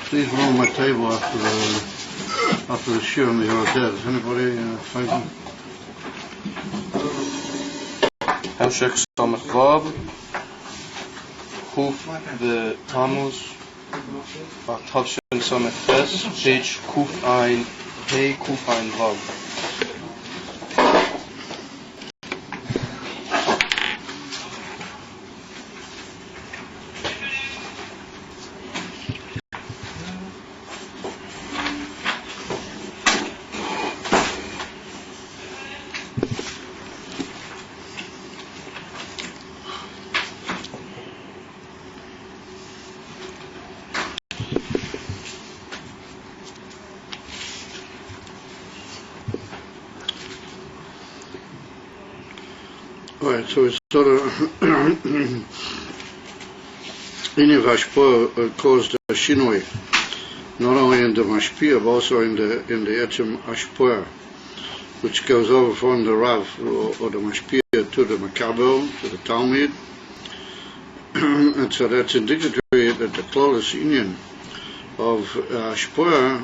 Please roll my table after the shiur on the Yoredeh. Is anybody fighting? Samech Vav, Kuf the Tamuz, Tavshin Samech Tes, page Kuf Ein Hey Kuf Ein Vav. Right, so it's sort of Inyan Vashpur caused a shinoi, not only in the Mashpia but also in the Etzem Ashpur, which goes over from the Rav or the Mashpia to the Makabel, to the Talmud, and so that's indicative that the close Inyan of Ashpur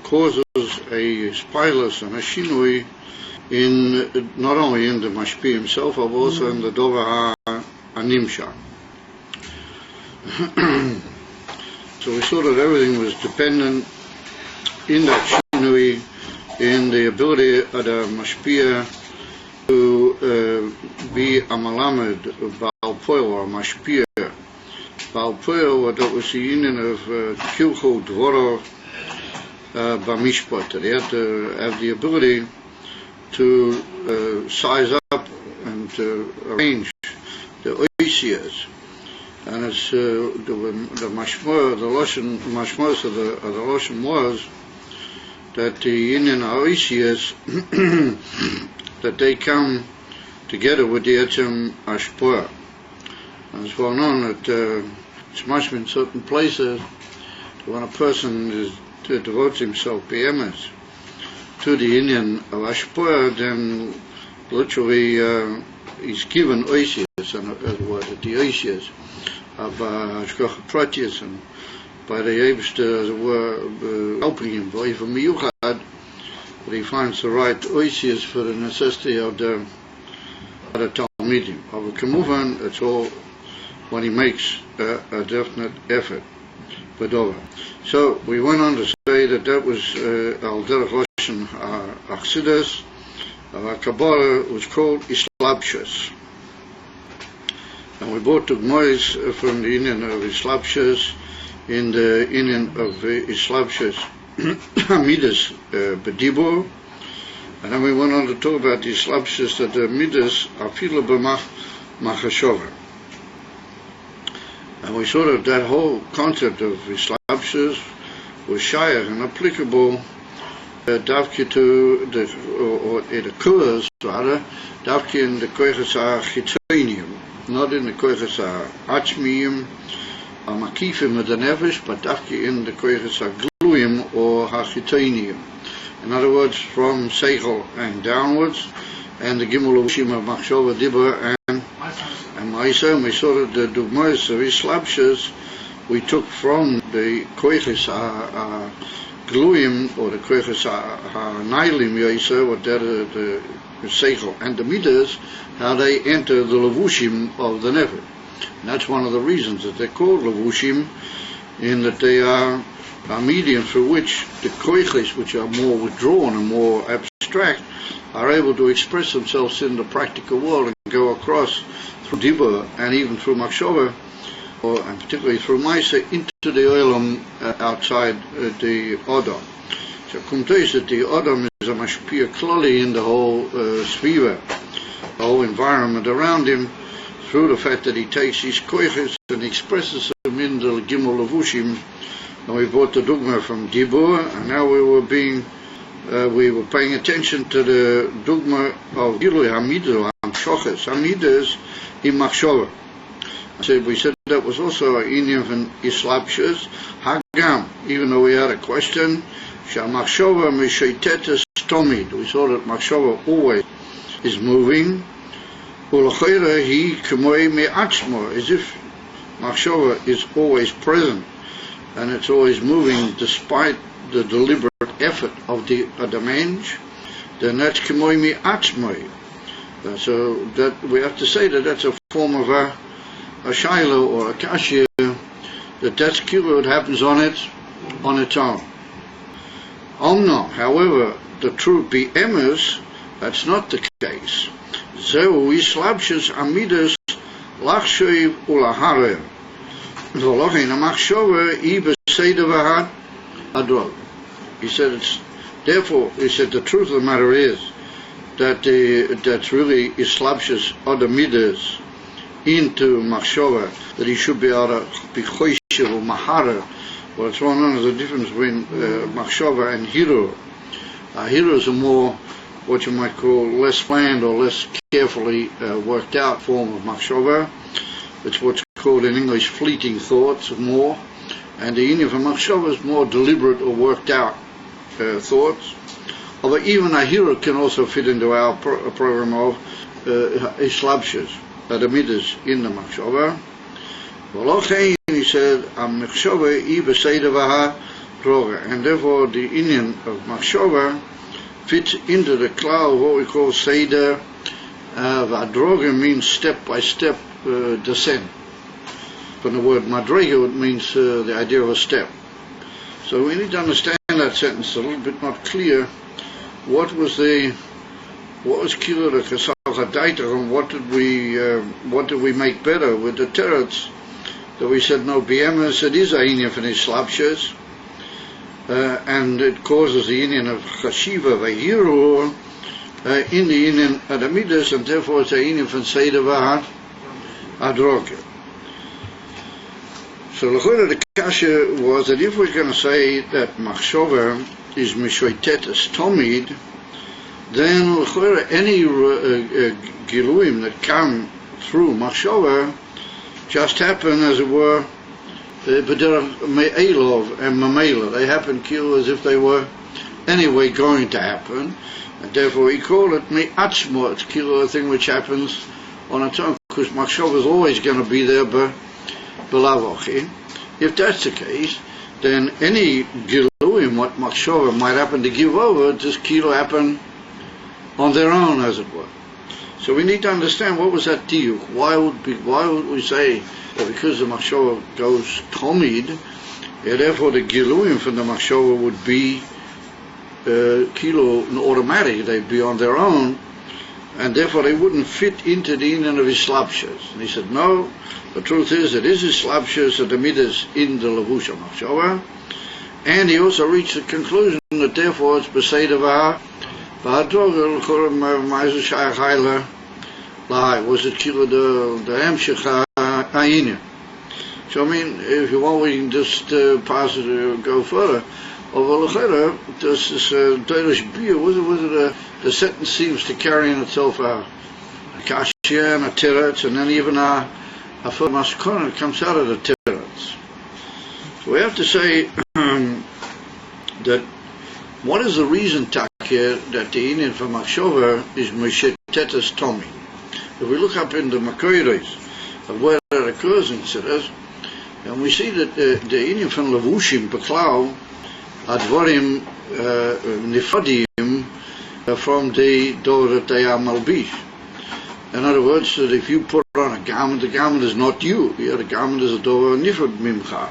causes a spilus and a shinoi in not only in the Mashpi himself, but also in the Dover HaNimsha. So we saw that everything was dependent in that shinui, in the ability of the Mashpia to be a Malamed, Baal Poel, or Mashpia. Baal Poel, that was the union of Kilcho Dvorov Bamishpat. They had to have the ability to size up and to arrange the oisias, and it's the mashmor, the mashmos of the loshen was that the union oisias that they come together with the etzem ashpor. And it's well known that it's much in certain places that when a person devotes himself be'emes to the union of Ashpur, then literally he's given oisias, and the oisias of Ashkoch Pratius, and by the Eibster were helping him, even Miyuchad, that he finds the right oisias for the necessity of the Talmidim. Of Kemuvan, it's all when he makes a definite effort. So we went on to say that was Al Derech Achsidus, Kabbalah was called Islapshus. And we brought the Gmois from the Indian of Islapshus in the Indian of Islapshus Midas Bedibur. And then we went on to talk about the Islapshus that the Midas are Fila Machashova. And we saw that whole concept of Islapshus was shayach and applicable Davki to the occurs rather Davki in the koiches HaChitzonium, not in the koiches HaAchmiyim HaMakifim with the Nefesh, but Davki in the koiches HaGluyim or HaChitzonium. In other words, from Seichel and downwards, and the Gimel Ushim of Machshova Dibur and Maisa. And we saw that the Dugmos of Islapshus we took from the koiches Gluyim or the koiches ha-nailim yoisa, what they're the seichel and the midas, how they enter the levushim of the nefer. And that's one of the reasons that they're called levushim, in that they are a medium through which the koiches, which are more withdrawn and more abstract, are able to express themselves in the practical world and go across through dibur and even through machshava, and particularly through Maisa, into the Olam outside the Odom. So Kumteis that the Odom is a mashpia klali in the whole sviva, the whole environment around him, through the fact that he takes his koiches and expresses them in the Gimel Levushim. And we brought the dogma from Dibur, and now we were paying attention to the dogma of Gilui Hamidah, Hamshoches, Hamidas in Machshova. So we said that was also an Indian from Islapshus Hagam, even though we had a question. Machshova Mishaitetes Tomid. We saw that Machshova always is moving. As if machshava is always present and it's always moving despite the deliberate effort of the mensch, then that's k'moi mi atzmoi. So that we have to say that that's a form of a shiloh or a kashya, that's kilo, it happens on its own. Omno, however, the truth be emes, that's not the case. Zeu islabshus amidas lachshoiv ulaharer. V'lochin amachshova I b'seida v'had adrog. He said it's, therefore, he said the truth of the matter is that that's really islabshus other midas into machshova, that he should be able to be choishev or maharer. Well, it's one of the difference between machshava and hiro. Hiros are more what you might call less planned or less carefully worked out form of machshava. It's what's called in English fleeting thoughts more, and the union for machshava is more deliberate or worked out thoughts. Although even a hero can also fit into our program of islabshas, the midas in the machshava. He said, and therefore the union of machshava fits into the cloud of what we call seder. Vadroga means step by step descent. From the word madrega, it means the idea of a step. So we need to understand that sentence a little bit not clear. What was kilo the kasal hadaita, and what did we make better with the teretz? That we said no BMS, it is a union for islabshas, and it causes the union of chashiva v'hiru in the union of the midas, and therefore it's a union from seder v'had adroga. So the kasha was that if we're going to say that machshava is mishoitetes tomid, then any giluim that come through machshava just happen, as it were, me'elov and mamela. They happen as if they were anyway going to happen, and therefore he called it me'atzmo. It's a thing which happens on its own, because machshava is always going to be there belavochi. If that's the case, then any giluim, what machshava might happen to give over, just kilo happen on their own, as it were. So we need to understand what was that diuk. Why would we say that because the machshava goes tomid, therefore the giluim from the machshava would be kilo automatic, they'd be on their own, and therefore they wouldn't fit into the union of islabshas. And he said, no, the truth is it is islabshas and the midas in the lavusha machshava, and he also reached the conclusion that therefore it's beseda was it kilo the hemshech ha'inyan? So I mean, if you want, we can just pass it or go further. Over this is Deirish Bia. Was it the sentence seems to carry in itself a kashya and a teretz, and then even a further maskona comes out of the teretz. So we have to say that what is the reason that the union for machshava is mishetetes tomi? If we look up in the Makoides of where that occurs in Siddur, and we see that the union from levushim beklau advarim nifadim from the door that they are malbish. In other words, that if you put on a garment, the garment is not you. The garment is a door nifad mimcha.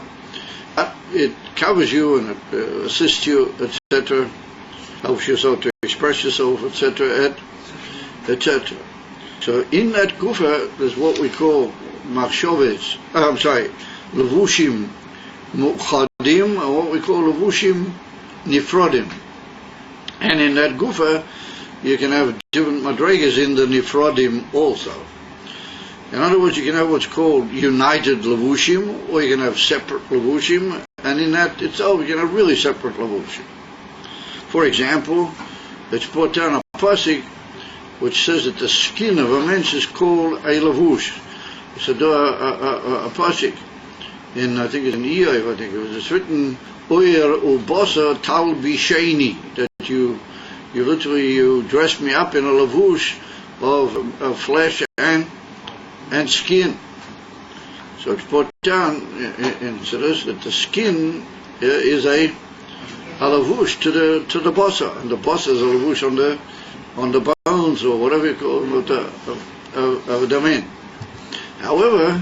It covers you and it assists you, etc. Helps yourself to express yourself, etc., etc. So in that gufa, there's what we call machshavets. Levushim muchadim, or what we call levushim nifrodim. And in that gufa, you can have different madregas in the nifrodim also. In other words, you can have what's called united levushim, or you can have separate levushim, and in that itself, you can have really separate levushim. For example, it's brought down a pasuk which says that the skin of a mensch is called a levush. It's a pasuk in, I think it's in Eiv, I think it was, it's written Oyer ubasa tal bisheni, that you dress me up in a levush of flesh and skin. So it's brought down in Siddur that the skin is a lavush to the bossa, and the bossa is a lavush on the bones or whatever you call it of the man. However,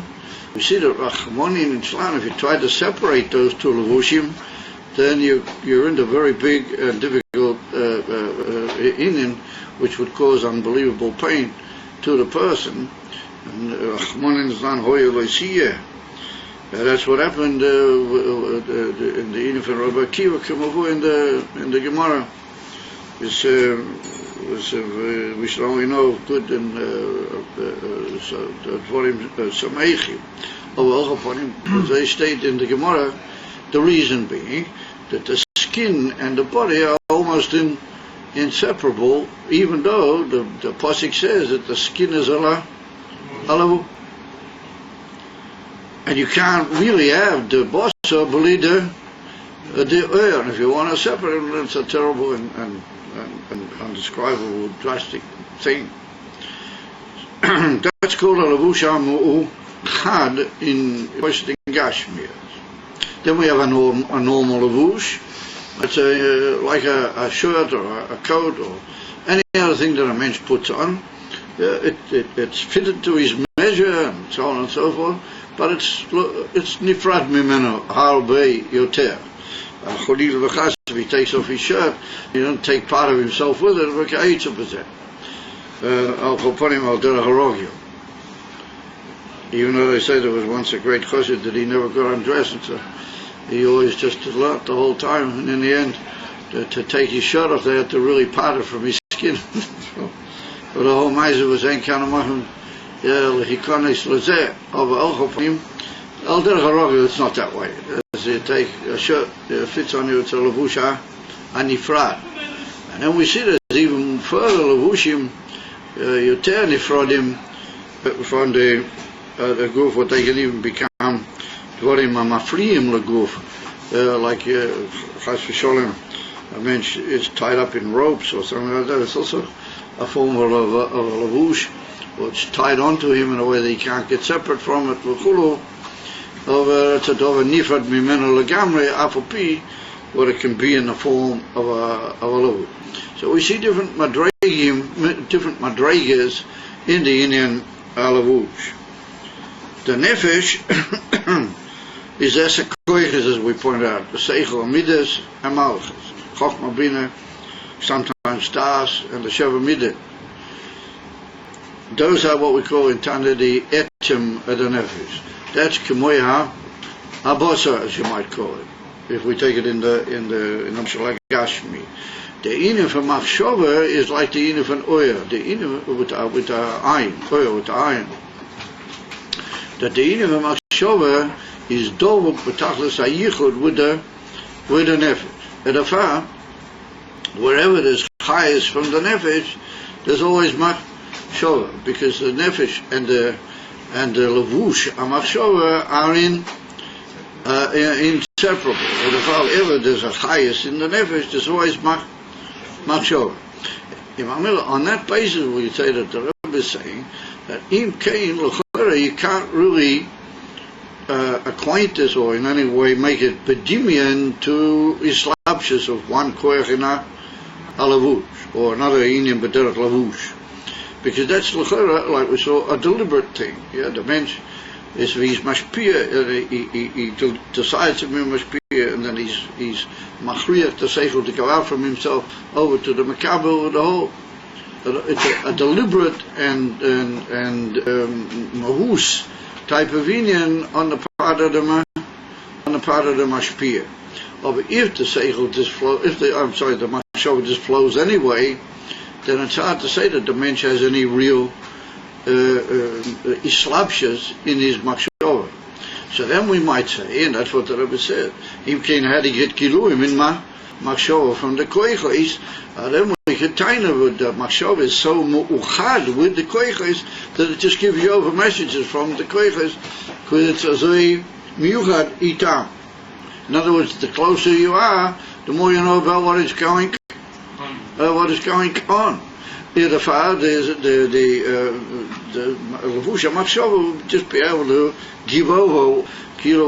we see that Rachmanin and Shlan, if you try to separate those two lavushim, then you're into very big and difficult inyan, which would cause unbelievable pain to the person. And Rachmanin is not hoya loisiyeh. That's what happened in the inyan from Rabbi Akiva Kamavu in the Gemara. We should only know good and Samech Vav. They state in the Gemara, the reason being that the skin and the body are almost inseparable, even though the pasuk says that the skin is alavu, and you can't really have the bossa believe the oil. And if you want to separate them, it's a terrible and undescribable, drastic thing. That's called a lavusha mu'chad in Gashmir. Then we have a normal lavush. It's like a shirt or a coat or any other thing that a mensch puts on. It's fitted to his measure and so on and so forth, but it's nifrad mimeno harbe yoter. Cholil v'chas, if he takes off his shirt, he doesn't take part of himself with it. Al choponim al derech harogio. Even though they say there was once a great chassid that he never got undressed, and so he always just learnt the whole time, and in the end, to take his shirt off, they had to really part it from his skin. But the whole meiser was ein kanamachim lehikonis lezeh over al choponim al derech harogio. It's not that way. You take a shirt, it fits on you, it's a lavusha anifrad. And then we see there's even further lavushim, yoter nifradim from the guf, what they can even become dvarim mafriim leguf, like chas v'sholem, a mensch is tied up in ropes or something like that. It's also a form of a lavush, or it's tied onto him in a way that he can't get separate from it. It's a nifrad mimeno legamre afopi, what it can be in the form of a lavush. So we see different madregas in the Indian lavush. The nefesh is esekoiches, as we pointed out, the seichel midas and malchus, chochma bina, sometimes das, and the sheva midah. Those are what we call in Tana the etem of the nefesh. That's kemoya abosa, as you might call it, if we take it in the like Gashmi. The inyan for machshava is like the inyan for oil, the inyan with the iron, oil with the iron. That the inyan for machshava is dovuk b'tachlis hayichud with the nefesh. And afar, wherever there's chayes from the nefesh, there's always machshava, because the nefesh and the lavush amachshava are inseparable. And if ever there's a chayes in the nefesh, there's always machshava. On that basis, we say that the Rebbe is saying that im kain l'chora, you can't really acquaint this or in any way make it pedimian to islapshus of one koyach in a lavush or another inyan b'derech lavush. Because that's l'chora, like we saw, a deliberate thing. Yeah, the mensch is he's mashpia, he decides to be mashpia, and then he's machriach the seichel to go out from himself over to the makabel with the whole. It's a deliberate and mahus type of inyan on the part of the mashpia. But if the seichel just flows, the mashpia just flows anyway, then it's hard to say that the mensch has any real islapshas in his machshava. So then we might say, and that's what the Rebbe said, if Cain had to get kiluim in machshava from the koichos, then we could taina with the machshava is so mu'uchad with the koichos that it just gives you over messages from the koichos, because it's azoi miyuchad itam. In other words, the closer you are, the more you know about what is going on. in the far the Levusha Machshava will just be able to give over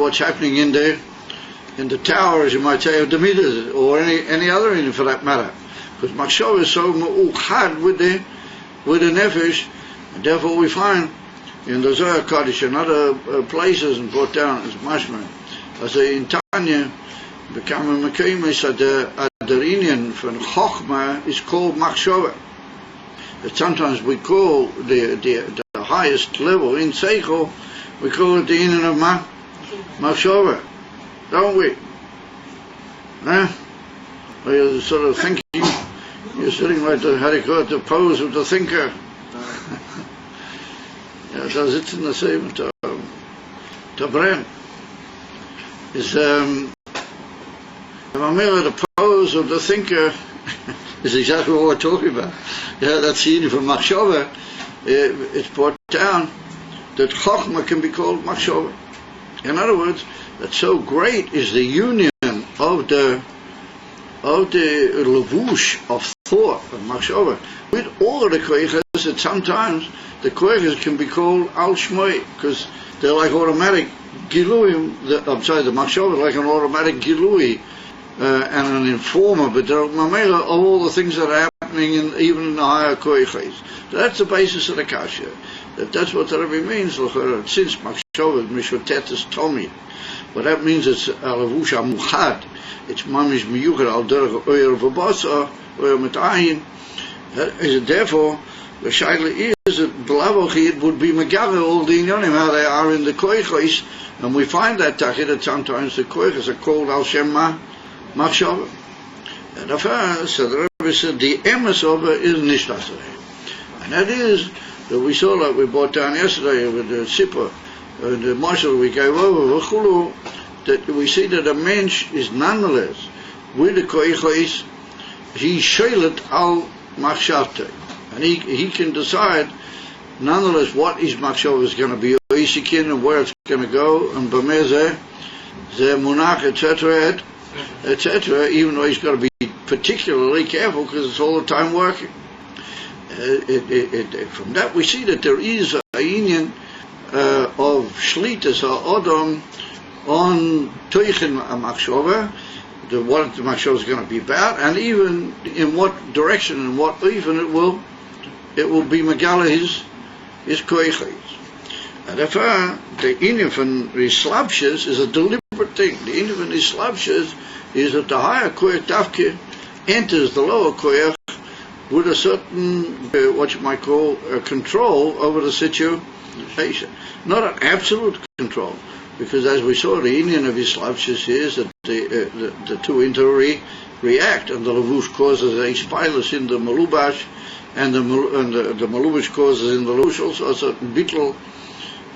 what's happening in the towers, you might say, of the meters, or any other in for that matter, because Machshava is so hard with the nefesh, and therefore we find in the Zohar Kodesh and other places and brought down as mashma, as in Tanya, become a mekemes at the Inyan from Chochma is called Machshava. That sometimes we call the highest level in Seichel, we call it the Inyan of Machshava, don't we? Huh? You're sort of thinking, you're sitting like the pose of the thinker. Ja, da sitzen das eben, da brennt. Is the pose of the thinker is exactly what we're talking about. Yeah, that's the union from Machshava. It's brought down that Chochmah can be called Machshava. In other words, that so great is the union of the levush of thought of Machshava with all the koiches, that sometimes the koiches can be called al shmoi, because they're like automatic giluim. The Machshava is like an automatic gilui and an informer, but they're mamela of all the things that are happening even in the higher koiches. That's the basis of the kasha. That's what the Rebbe means. Since Machshava is mishotetes tomid, but that means it's alavusha muchad. It's mamish miyuchad al derech oyer v'basa oyer mitayin. Therefore, the shaila is that b'lavochi it would be megala all the inyanim how they are in the koiches, and we find that that sometimes the koiches are called al shem machshava. And the first, so the Rebbe said the emes of it is nishtaseh, and that is that we saw that we brought down yesterday with the sipper, the marshal we gave over v'chulu, that we see that a mensch is nonetheless with the koiches, he sheilet al machshavte, and he can decide nonetheless what his machshava is going to be, and where it's going to go, and b'mezeh, the munach, etc., etc., even though he's got to be particularly careful because it's all the time working. From that we see that there is a union of shlitas or odom on toichin machshava, what the machshava is going to be about, and even in what direction and what even it will be megala his koiches. And therefore, the inyan from Islabshas is a deliberate thing. The inyan from Islabshas is that the higher koich dafke enters the lower koich with a certain, what you might call, control over the situation. Not an absolute control, because as we saw, the inyan of Islabshas is that the two react, and the levush causes a spilus in the malubash, and the malubash causes in the lush also a certain bittul.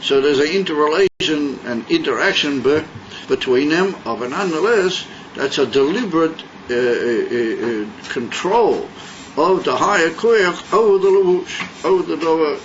So there's an interrelation and interaction between them, but nonetheless, that's a deliberate control of the higher koyach over the levush, over the dover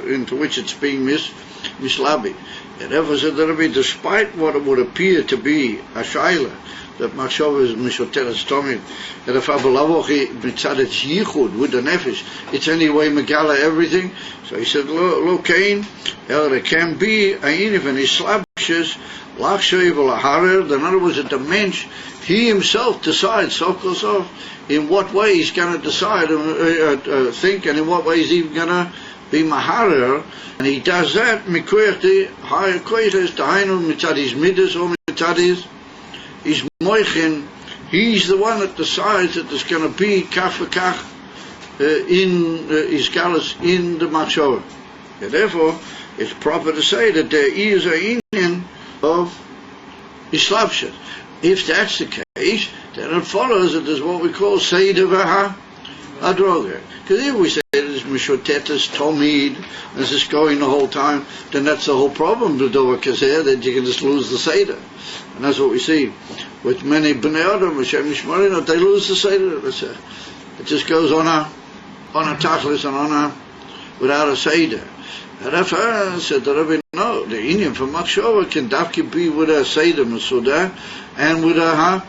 into which it's being mislabed. And therefore said that despite what it would appear to be a shaila, that machshava is mishoteres tomid, that if abalavochi mitzadetz yichud with the nefesh, it's anyway megala everything. So he said, lo kain, there can be a even islabshes lachshay v'laharer. In other words, that the mensch, he himself decides sokosof in what way he's going to decide and think, and in what way he's even going to be maharer, and he does that mikoyach the higher koyches dahainu mitzadis midas or mitzadis. He's moichin, he's the one that decides that there's going to be kach v'kach in iskalas in the machshava. Therefore, it's proper to say that there is a inyan of islabshet. If that's the case, then it follows that there's what we call seder v'hadroga. Because if we say it's mishotetes tomid, this is going the whole time, then that's the whole problem with dover kazer, that you can just lose the seder. And that's what we see with many bnei adam, they lose the seder. It just goes on a tachlis and without a seder. And therefore, said the Rebbe, no, the inyan for machshava can dafki be with a seder masudah and with a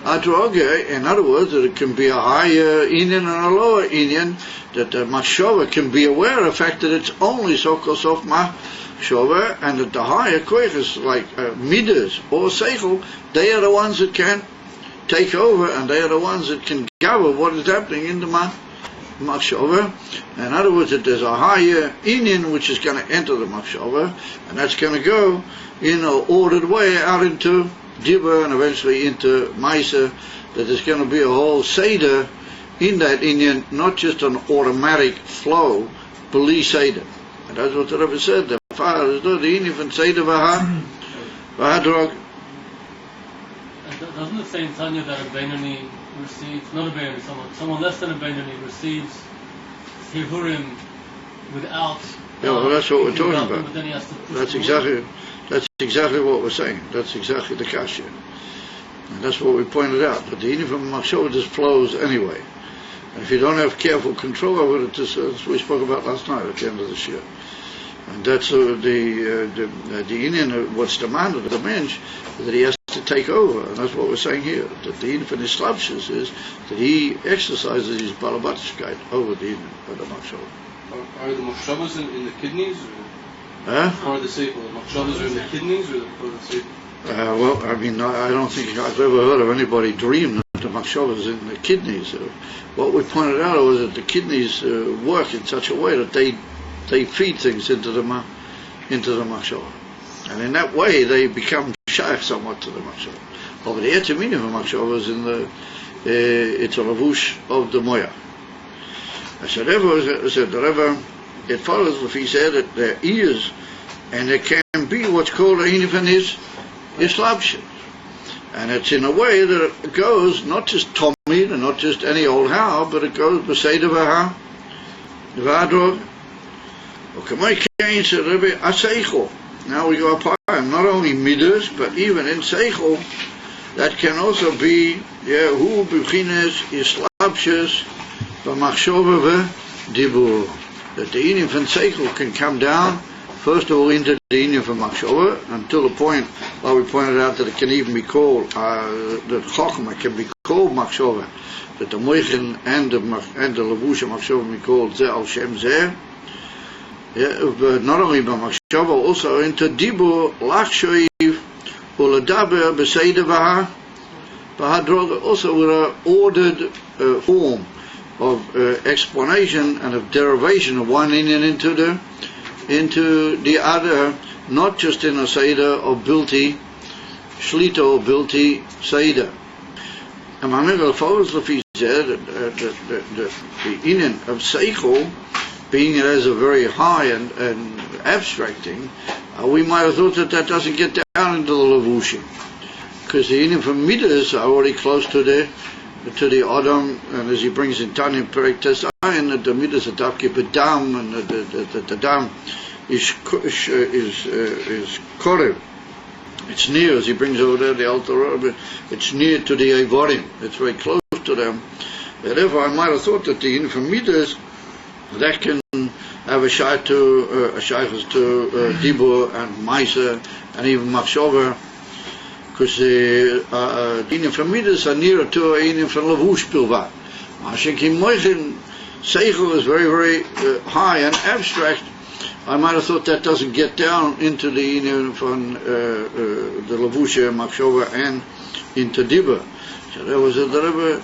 Adroge, in other words, that it can be a higher Indian and a lower Indian, that the Machshava can be aware of the fact that it's only so-called soft Machshava, and that the higher koiches, like Midas or Seichel, they are the ones that can take over, and they are the ones that can gather what is happening in the Machshava. In other words, that there's a higher Indian which is going to enter the Machshava, and that's going to go in an ordered way out into Dibur and eventually into Maisa, that there's going to be a whole Seder in that Indian, not just an automatic flow, Beli Seder. And that's what the Rebbe said, the Father is not the Indian from Seder Vahadrog. Doesn't it say in Tanya that a Benoni receives, not a Benoni, someone less than a Benoni receives Hivurim without... Yeah, well, that's what we're talking about. But then he has to push That's exactly what we're saying. That's exactly the kasha. And that's what we pointed out. But the Indian from Machshava just flows anyway. And if you don't have careful control over it, as we spoke about last night at the end of the year. And that's the Indian, what's demanded of the mensch, that he has to take over. And that's what we're saying here. That the Indian from his slapshus is that he exercises his balabatishkeit over the Indian of the Machshava. Are the Machshavas in the kidneys? Or the seichel? The Machshavas are in the kidneys or the seichel? Well, I mean, I don't think I've ever heard of anybody dream that the Machshavas in the kidneys. What we pointed out was that the kidneys work in such a way that they feed things into the Machshava. And in that way, they become shaykh somewhat to the Machshava. But the etzemini of the Machshava is in the, it's a lavush of the moya. As the Rebbe said, it follows if he said that there is, and there can be what's called a inifan is slabship. And it's in a way that it goes not just Tomid and not just any old how, but it goes Beseda Vaha, Vadrog, Okamai Kain said Rebbe Aseichel. Now we go up higher, not only Midas, but even in Seichel, that can also be, Hu Buchines Islabshus, B'machshova Dibur. That the Indian from Seichel can come down, first of all, into the Indian from Machshova, until the point, like we pointed out, that it can even be called, that Chochmah can be called Machshova, that the Moichin and the Levush of Machshova can be called Zeh al Shem Zeh. But not only by Machshova, also into Dibur, Lachshoiv, Uladaber, Beseda Vahadrog, also with an ordered form of explanation and of derivation of one Indian into the other, not just in a Seder or Bilti, Shlita or Bilti Seder. And Mamegel follows the Fi said that the Indian of Seichel, being it as a very high and abstract thing, we might have thought that doesn't get down into the Levushim. Because the Indian from Midas are already close to the Adam, and as he brings in Tanya Perek Tesayin, that the Midas Atavki Bedam, and the Dam is Korev. It's near, as he brings over there the altar, it's near to the Evorim, it's very close to them. Therefore, I might have thought that the Indian from Midas, that can have a shaykhs to Dibur and Maisa and even Machshova, because the Indian from Midas are nearer to a Indian from Lavush Pilvat. Mashikim Moichin Seichel is very, very high and abstract. I might have thought that doesn't get down into the Indian from the Lavush Machshova and into Dibur. So there was a Rebbe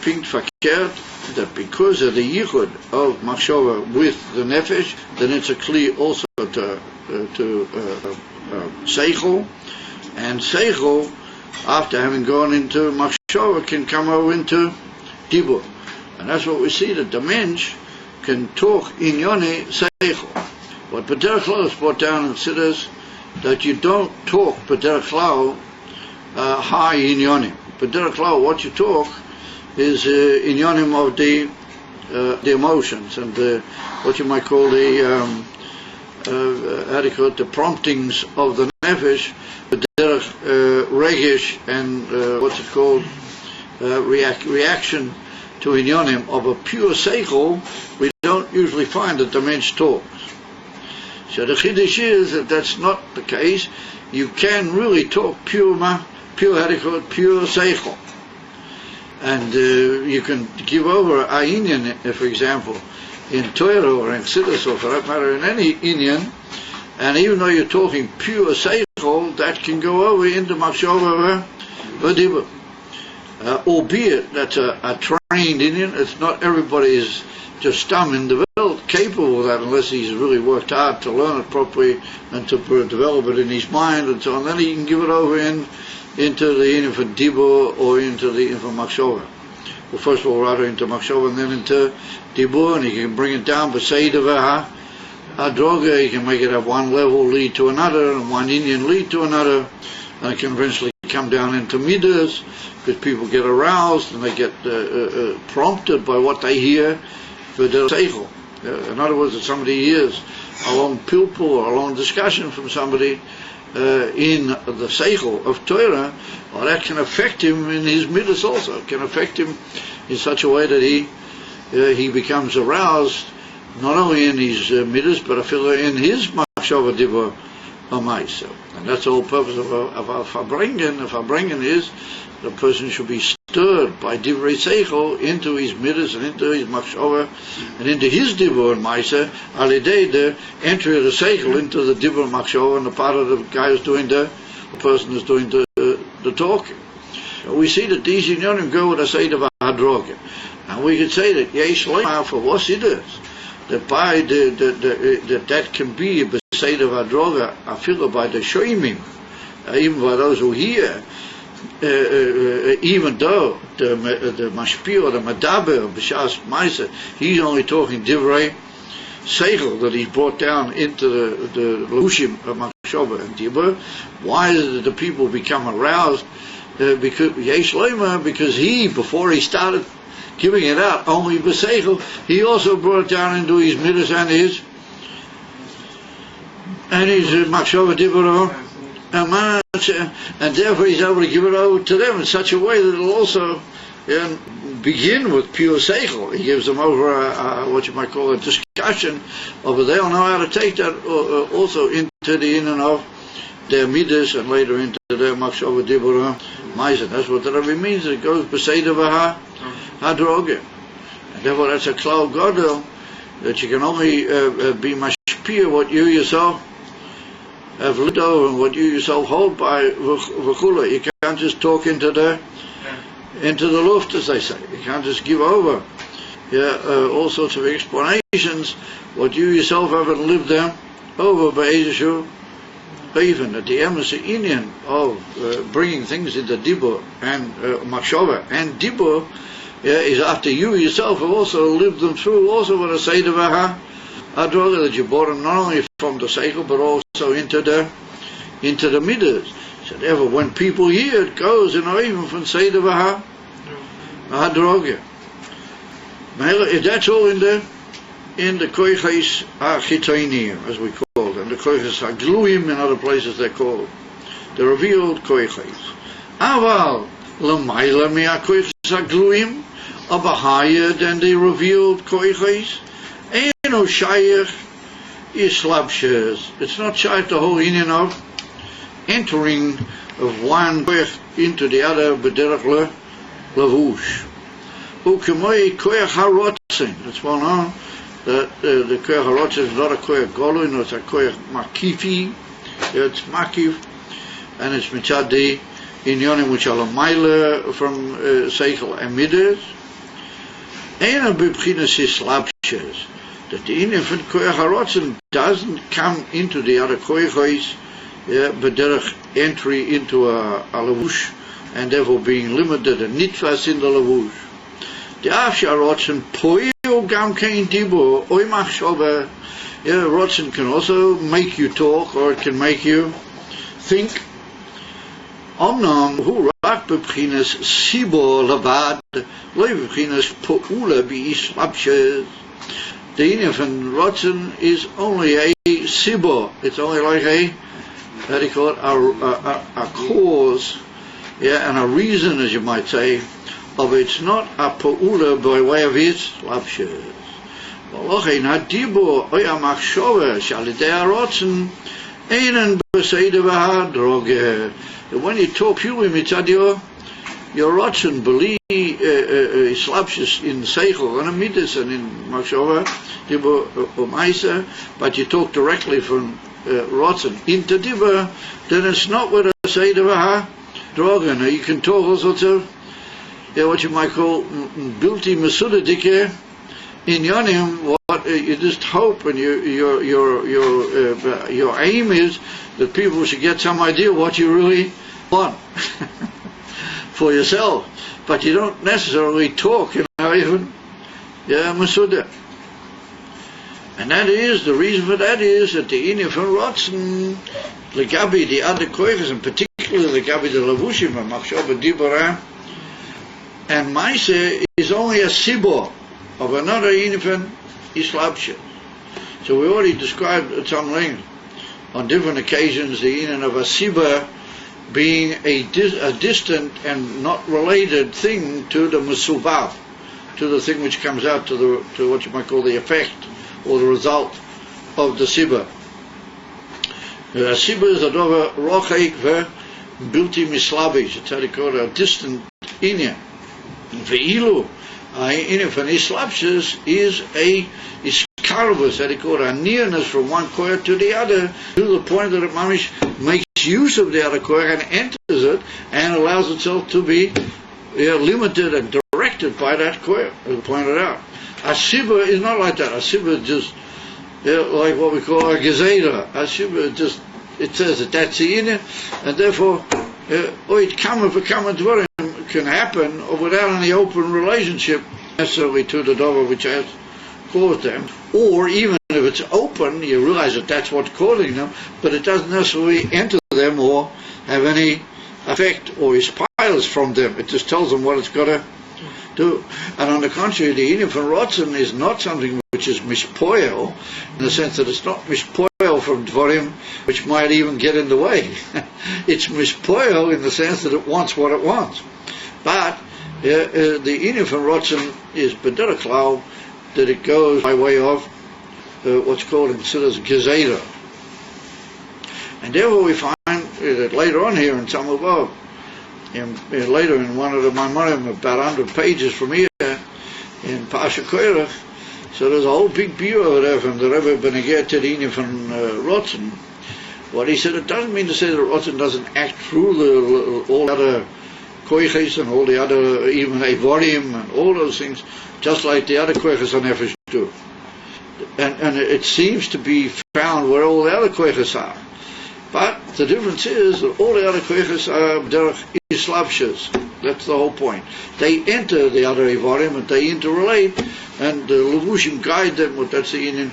pinked verkehrt that because of the yichud of Machshova with the Nefesh, then it's a kli also to Seichel. And Seichel, after having gone into Machshova, can come over into Dibur. And that's what we see, that the mensch can talk in Yoni Seichel. What B'derech Klau is brought down and says that you don't talk B'derech Klau high in Yoni. B'derech Klau, what you talk is in Yonim of the emotions and what you might call the the promptings of the nefesh, the regish and what's it called, reaction to inyonim of a pure seichel. We don't usually find that the mensch talks. So the chiddush is that that's not the case. You can really talk pure seichel. And you can give over a Inyan, for example, in Torah or in Chassidus, or for that matter in any Inyan, and even though you're talking pure seichel, that can go over into machshava v'dibur. Albeit that's a trained Indian, it's not everybody is just stum in the world capable of that unless he's really worked hard to learn it properly and to develop it in his mind and so on. Then he can give it over into the Indian for dibur or into the Indian for machshava. Well, first of all, rather into machshava and then into dibur, and he can bring it down b'seidava hadroga. He can make it at one level lead to another and one Indian lead to another, and it can eventually come down into midas, because people get aroused and they get prompted by what they hear for their seichel. In other words, if somebody hears a long pilpul or a long discussion from somebody in the seichel of Torah, well, that can affect him in his midas also. It can affect him in such a way that he becomes aroused not only in his midas but in his machshava dibur amaisa. And that's the whole purpose of our farbrengen. The farbrengen is the person should be stirred by divrei seichel into his midas and into his machshava and into his dibur and maisa, alidei the entry of the seichel into the dibur and machshava, and the part of the guy who's doing the person who's doing the talking. So we see that these inyanim go with a seidav hadroga, and we could say that yesh leima for wasidus, that by that can be a seidav hadroga afilu by the shoimim, even by those who hear. Even though the mashpia or the medaber b'shas ma'aser, he's only talking divrei seichel that he's brought down into the lushim of machshava and dibur. Why did the people become aroused? Because yesh leima, because he, before he started giving it out only b'seichel, he also brought it down into his midas and his machshava dibur. And therefore he's able to give it over to them in such a way that it'll also begin with pure seichel. He gives them over what you might call a discussion over there. They'll know how to take that also into the in and of their midas and later into their machshava dibur ma'aser. That's what the Rebbe means. It goes b'seidava hadroga. And therefore that's a klal gadol that you can only be mashpia what you yourself have lived over and what you yourself hold by v'chula. You can't just talk into the luft, as they say. You can't just give over all sorts of explanations what you yourself haven't lived them over by Ezeshu. Even at the embassy Indian of bringing things into dibur and machshava and dibur is after you yourself have also lived them through, also with a seidav hadroga, that you brought them not only from the seichel but also into the midas. So therefore when people hear it goes, even from seidav hadroga. If that's all in the koiches achitoinim, as we call them, the koiches hagluim in other places they're called, the revealed koiches. Aval l'mayla mi koiches hagluim, aber higher than the revealed koiches. Eino shayach islabshes. It's not shayach the whole union of entering of one koich into the other b'derech levush. Ukemoi koich harotzen. It's well known that the koich harotzen is not a koich golun, it's a koich makifi. It's makif, and it's mitzad the inyonim which are l'mayla from seichel and midas. Eino b'bchinas islabshes. That the inyan from koich harotzen doesn't come into the other koiches, b'derech entry into a levush, and therefore being limited and nitfas in the levush. The afsha harotzen poil gam kein dibur oy machshava. Rotzen can also make you talk, or it can make you think. Omnam hu rak b'bchinas sibo labad, lo b'bchinas po'ula b'islabshes. The inyan from rotzen is only a sibo. It's only like how do you call it, a cause, and a reason, as you might say, of it's not a pa'ula by way of its lapshes. V'lochein hadibur oy ha'machshava shalidei harotzen einen b'seidav hadroga. When you talk purely mitzad your your rotzen believe slapshes in seichel and midas and in machshava diba umaisa, but you talk directly from rotzen into diba, then it's not what I say diba drogen. You can talk all sorts of what you might call bilti mesudadike in yonim. What you just hope, and your aim is that people should get some idea what you really want for yourself, but you don't necessarily talk, even Masuda. And that is, the reason for that is that the Inyan from Rotzen, the Gabi, the other koiches, and particularly the Gabi, the Lavushim, and Machshava Dibara, and Maise is only a Sibor of another Inyan from Islabsha. So we already described at some length on different occasions the Inyan of a Sibor being a distant and not related thing to the Mesubav, to the thing which comes out to what you might call the effect or the result of the Sibor. A Sibor is a dover rochaik ve bilti mislabish. It's how they call it, a distant Inyan. Ve'ilu, Inyan from Islapshus is a iskarvus, how they call it, a nearness from one koyer to the other, to the point that it mamish makes use of the other koyer and enters it and allows itself to be limited and directed by that koyer, as pointed out. A sibur is not like that. A sibur is just like what we call a gezeda. A sibur just, it says that that's the inyan, and therefore it can happen without any open relationship necessarily to the dover which has caused them, or even if it's open, you realize that that's what's causing them, but it doesn't necessarily enter them or have any effect or inspires from them. It just tells them what it's got to do. And on the contrary, the Inyan from Rotzen is not something which is mishpoel, in the sense that it's not mishpoel from Dvarim which might even get in the way. It's mishpoel in the sense that it wants what it wants. But the Inyan from Rotzen is b'derech klau, that it goes by way of what's called in Siddur Gezeda. And therefore we find that later on here in Samech Vav, later in one of the Maimonim, about 100 pages from here, in Pasha Koirach, so there's a whole big view over there from the Rebbe Beneger Tedini from Rotzen. What he said, it doesn't mean to say that Rotzen doesn't act through all the other koiches and all the other, even Evorim and all those things, just like the other koiches on Nefesh do. And it seems to be found where all the other koiches are. But the difference is that all the other koiches are derech islabshas. That's the whole point. They enter the other Evorim and they interrelate, and the Levushim guide them, that's the Inyan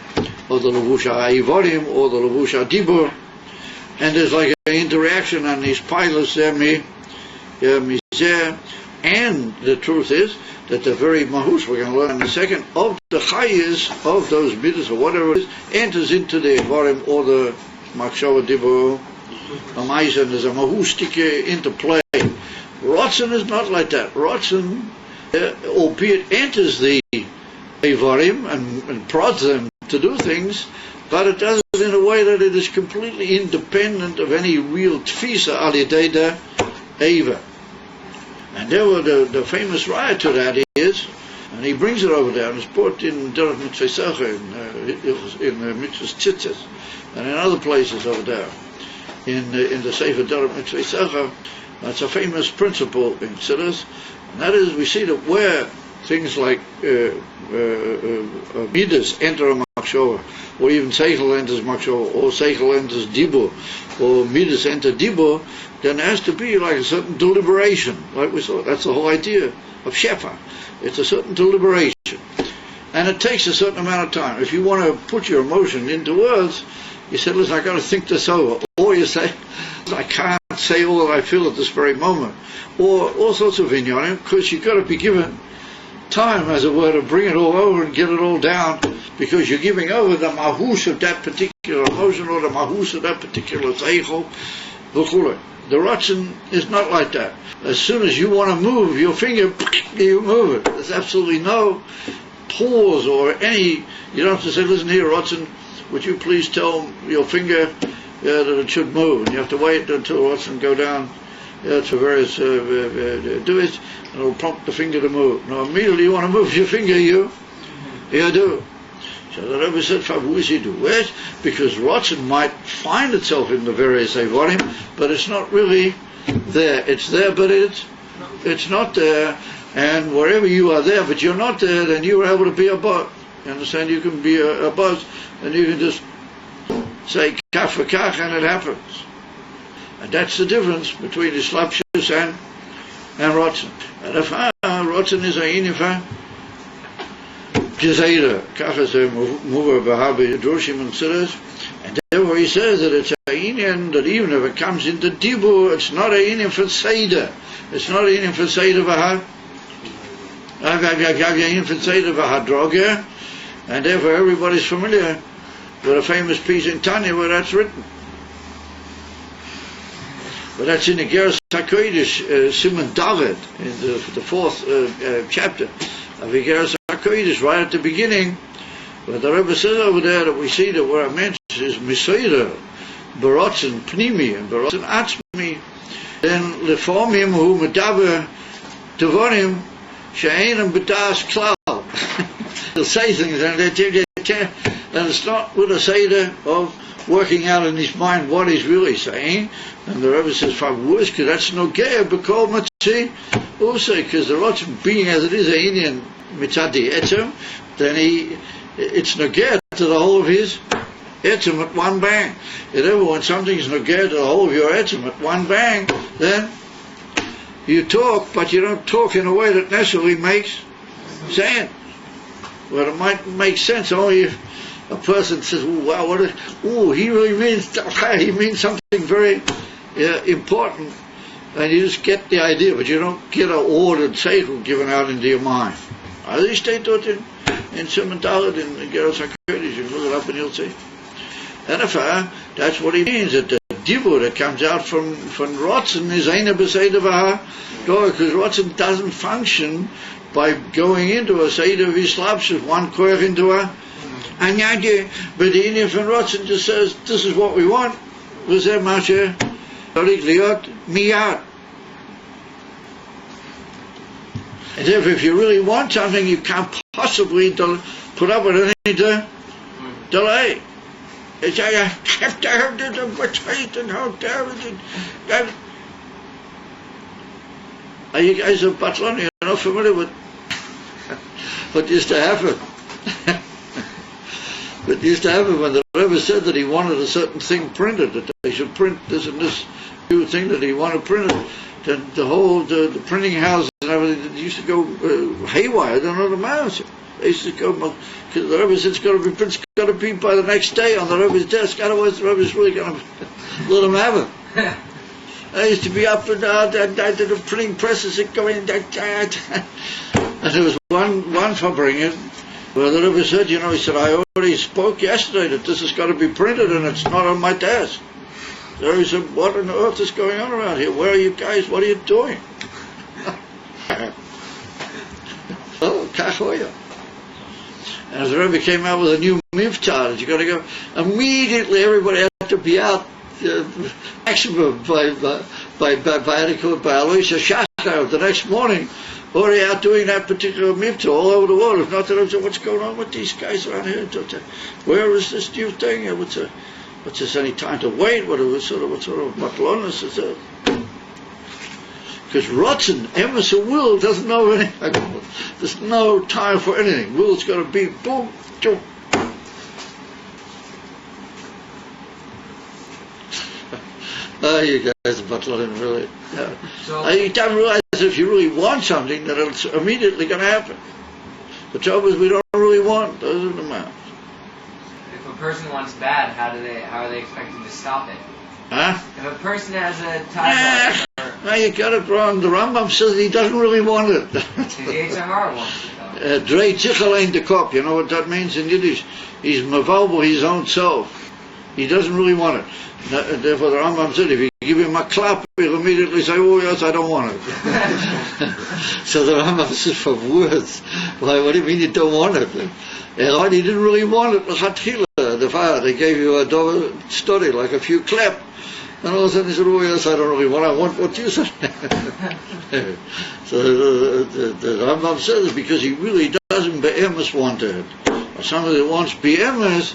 of the Levush Evorim or the Levush Dibur. And there's like an interaction on these pilots there, and the truth is that the very mahus, we're going to learn in a second, of the chayis of those midas or whatever it is, enters into the Evorim or the Machshava Dibur Amaisa, and there's a mahustic interplay. Rotzen is not like that. Rotzen, albeit enters the Evorim and prods them to do things, but it does it in a way that it is completely independent of any real tfisa al yedei Eva. And there were the famous riot to that is, and he brings it over there, and it's brought in Derech Mitzvah Secha, in the Mitzvah Tzitzis, and in other places over there, in the Sefer Derech Mitzvah Secha. That's a famous principle in Chassidus, and that is, we see that where things like midas enter a machshava, or even seichel enters machshava, or seichel enters dibur, or midas enter dibur, then there has to be like a certain deliberation, like we saw. That's the whole idea of shefa. It's a certain deliberation, and it takes a certain amount of time. If you want to put your emotion into words, you say, listen, I got to think this over, or you say, I can't say all that I feel at this very moment, or all sorts of inyanim, because you've got to be given time, as it were, to bring it all over and get it all down, because you're giving over the mahus of that particular emotion or the mahus of that particular zeichel, v'chule. The Rotzen is not like that. As soon as you want to move your finger, you move it. There's absolutely no pause or any, you don't have to say, listen here, Rotzen, would you please tell your finger that it should move? And you have to wait until Rotzen go down to various do it, and it'll prompt the finger to move. Now immediately you want to move your finger, you do. So the Rebbe said, Favuz you do it, because Rotzen might find itself in the various Evorim, but it's not really there. It's there, but it's not there. And wherever you are there, but you're not there, then you are able to be a bot. You understand? You can be a bot, and you can just say kach for kach, and it happens. And that's the difference between Islapshus and Rotzen. And if Rotzen is a Inifa, Gezeira, kach is a mover Bahabi Droshim and Siddhas, and therefore he says that it's a Indian that even if it comes into Dibur, it's not a Indian for Seder. It's not a Indian for Seder Bahad. And therefore everybody's familiar with a famous piece in Tanya where that's written. But that's in the Geras HaKodesh, Simon David, in the fourth chapter of the Geras HaKodesh, right at the beginning, where the Rebbe says over there that we see that where it mentions is Misoida, Barotzen Pnimi, and Barotzen Atzmi, then Lefomim Hu Medaber Devorim, She'enam B'das Klal. They'll say things and it's not with a seder of working out in his mind what he's really saying. And the Rebbe says, Favuz, because that's no gear, but called Matzi, also, because the Rotzen being as it is an Indian Mitzadi Etzem, then it's no gear to the whole of his Etzem at one bang. If ever when something's no gear to the whole of your Etzem at one bang, then you talk, but you don't talk in a way that necessarily makes sense. Well, it might make sense only if a person says, "Oh, wow, he really means he means something very important," and you just get the idea, but you don't get an ordered seichel given out into your mind. They stay taught in Simon Dalet in Geras HaKodesh. You look it up and you'll see. And if that's what he means, that the dibur that comes out from Rotzen is Eina B'Seder V'Ha, because Rotzen doesn't function by going into a Seder of Islapshus, one koyach into a Anyagye, but the Indian from Rotzen just says, this is what we want, V'Zeh Mashe Tarik Liot Miyad. And if you really want something, you can't possibly put up with any delay. It's like, I have to have the and how dare it. Are you guys of Batlan? You're not familiar with what used to happen. What used to happen when the Rebbe said that he wanted a certain thing printed, that they should print this and this new thing that he wanted printed, then the whole the printing house and everything used to go haywire. I don't know the mouse. They used to go, because the Rebbe said it's got to be printed, it's got to be by the next day on the Rebbe's desk, otherwise the Rebbe's really going to let him have it. I used to be up and down to the printing presses and going, and there was one Fabringen where the Rebbe said, he said, I already spoke yesterday that this has got to be printed and it's not on my desk. So he said, what on earth is going on around here? Where are you guys? What are you doing? Oh, kachoya. And as the Rebbe came out with a new mivtah, you got to go, immediately everybody had to be out maximum by Aloysia Shachar the next morning, already out doing that particular mivtah all over the world. If not, they said, what's going on with these guys around here? Where is this new thing? What's this any time to wait? What sort of matlonus is it? Because Rotzen, Emerson Will doesn't know anything. There's no time for anything. Will's got to be boom, boom. You guys are buttling really. Yeah. So, you don't realize if you really want something that it's immediately going to happen. The trouble is we don't really want. Those are the amounts. If a person wants bad, how are they expected to stop it? Huh? If a person has a type no, you got it wrong. The Rambam says he doesn't really want it. The Yitzhar wants it. Drei tichel the kop. You know what that means in Yiddish? He's mavalbo his own self. He doesn't really want it. Therefore the Rambam said if you give him a clap, he'll immediately say, oh yes, I don't want it. So the Rambam says, for words, what do you mean you don't want it? He didn't really want it. the fire, they gave you a dollar study, like a few clap. And all of a sudden he said, oh yes, I don't really what I want, what you said. So the Rambam says because he really doesn't be'emes want it. Or somebody that wants be'emes,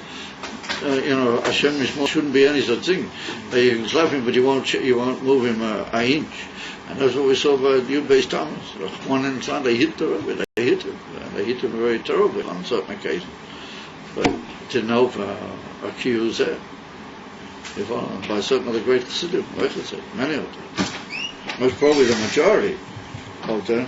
Hashem Yishmor shouldn't be any such thing. You can slap him, but you won't move him an inch. And that's what we saw by Yud-based Tamuz. One inside, they hit the Rebbe, they hit him. They hit him very terribly on certain occasions. But didn't help a key there. By certain of the great Chassidim, many of them. Most probably the majority of them.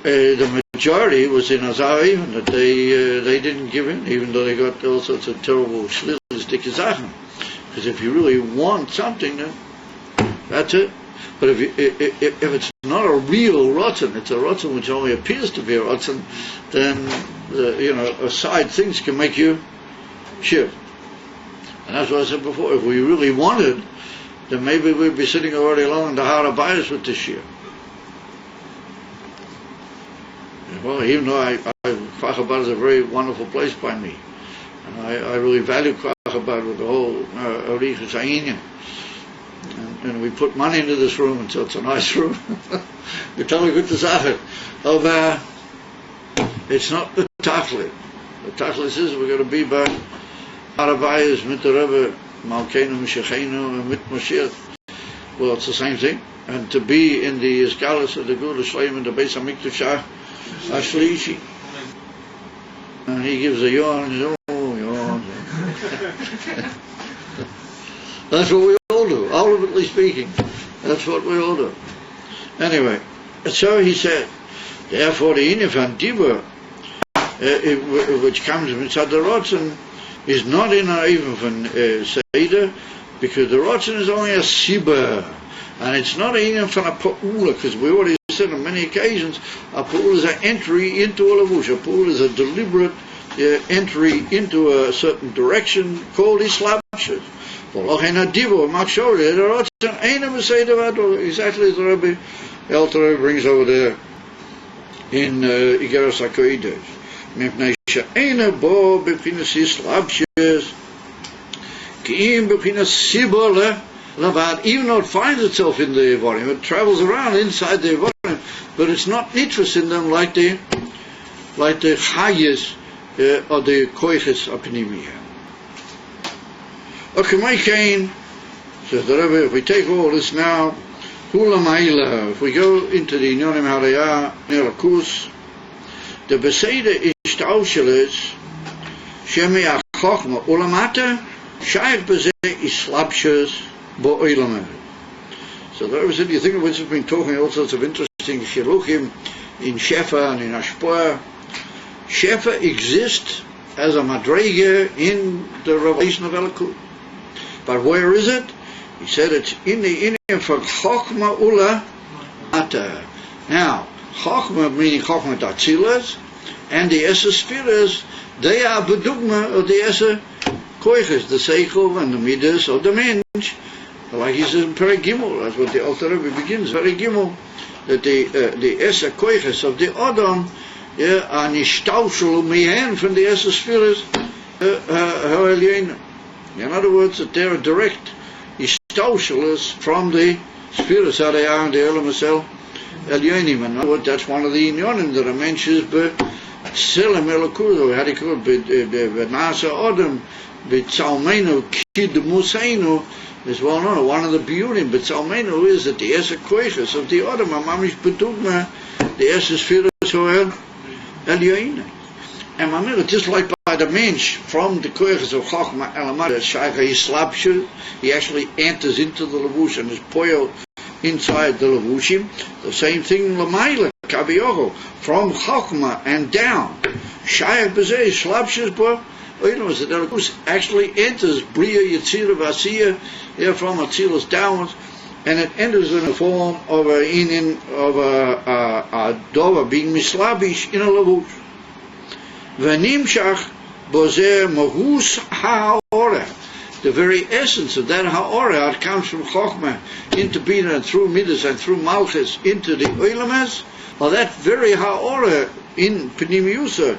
The majority was in Azar even, that they didn't give in, even though they got all sorts of terrible schlizzliche Sachen. Because if you really want something, then that's it. But if it's not a real rotten, it's a rotten which only appears to be a rotten, then aside things can make you shift. And that's what I said before. If we really wanted, then maybe we'd be sitting already alone in the Har HaBayis with this year. Well, even though Kfar Chabad is a very wonderful place by me, and I really value Kfar Chabad with the whole Arichas Ha'inyan. And we put money into this room, and so it's a nice room. We tell you good to say it's not the Tachlit. The Tachlit is we're going to be by Har HaBayis mit the Rebbe, Malkeinu, Meshachenu, and mit Moshiach. Well, it's the same thing. And to be in the Iskalas of the Gula Shleim and the Beis HaMikdash Ashlishi. And he gives a yawn, yawn. That's what we all do, ultimately speaking. That's what we all do. Anyway, so he said, therefore the Inyan van Dibur, which comes inside the Rotzen, is not in our even van Seder, because the Rotzen is only a Sibah, and it's not even from a Pa'ula, because we already said on many occasions, a Pa'ula is an entry into a Lavush. A Pa'ula is a deliberate entry into a certain direction called Islabshus. Exactly as the Rebbe El Torah brings over there in Igeras HaKodesh. Mipnei she'ena bo b'pchinas Islabshus ki'im b'pchinas Sibah levad, even though it finds itself in the Evarim, it travels around inside the Evarim, but it's not nitrous in them like the Chayes or the Koiches Apnimiyah. Okay, my Cain, says the Rebbe, if we take all this now, if we go into the Inyonim Harayah, Nerakus, the Beseda Ishtauscheles, Shemi Achokma, Ulamata, Shaykh Bezeh Islabshus, so the Rebbe said, you think of which has been talking all sorts of interesting shiluchim in Shefa and in Ashpoah. Shefa exists as a madrega in the revelation of Elikut. But where is it? He said it's in the Inyan for Chokma Ula Mata. Now, Chokma meaning Chokma Datzilas, and the Esa Spiras, they are bedugma of the Esa Koiches, the Seichel and the Midas of the Mensch. Like he says in Perek Gimel, that's what the Alter Rebbe begins, Perek Gimel, that the Esa Koiches of the Adam are nishtaushel mihen from the Esa Spiras ha'elyenim. In other words, that they're direct nishtaushel from the Spiras how they are in the Elam Asel elyenim. In other words, that's one of the inyonim that are mentioned by Selim Elokudo, how they call it, Benasa Adam, B'tzalmenu Kid Museinu, is well known. One of the beauty, but Salmenu is that the Esa Koiches of the Adam, Mamish Bedugma, the Esa Spiras Hoel Elyoina. And Mamira, just like by the Mensch, from the Koiches of Chachma Elamada, Shaykha Yislabshur, he actually enters into the Lavush and is poiled inside the Lavushim. The same thing Lamaila, Kabiyogo, from Chachma and down. Shaykh Bezeh, Slabshur, the Elikut actually enters Bria Yetzirah Vasiya, from Atzilus downwards, and it enters in the form of a Inyan of a Dova being mislabish in a Lavush. V'nimshach bozer mahus ha'ora. The very essence of that ha'ora comes from Chochmah into Bina and through Midas and through Malchus into the Oilamas. Well, that very ha'ora in Pnimiusa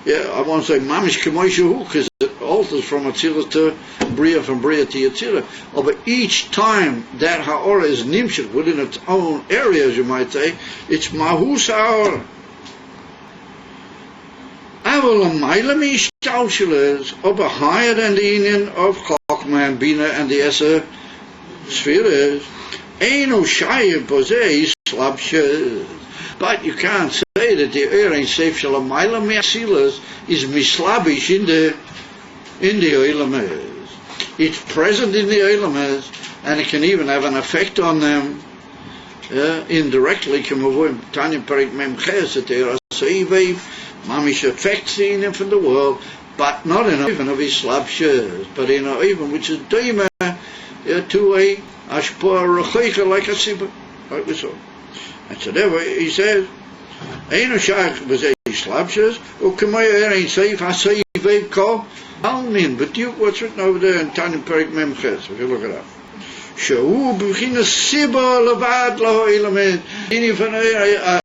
I won't say mamish k'moishu, because it alters from Atzilus to Bria, from Bria to Yetzirah. But each time that ha'ora is nimshik within its own area, as you might say, it's mahus ha'ora. Aval amayla mishtalsheles, aber higher than the union of Chokmah and Bina and the Esser spheres, Eino Shayim Posei Slabshes. But you can't say that the Erein Seif Shalamayla Measilas is mislabish in the Oilamez. It's present in the Oilamez, and it can even have an effect on them indirectly. Tanya Perik Mem Ches at the Erasaiv, Mamish affects the union from the world, but not in even of his slabshes, but in an even which is Daima to a Ashpor Rechoicha like a Sibba, like we saw. And so therefore he says, Eino Shach was a slabshes, or Kamaya ain't safe, Hasai Vav Ko, Almin, but you what's written over there in Tanya Perik Memches, if you look it up. Shahu Bukhina Sibba Lavad Laho Ilamed,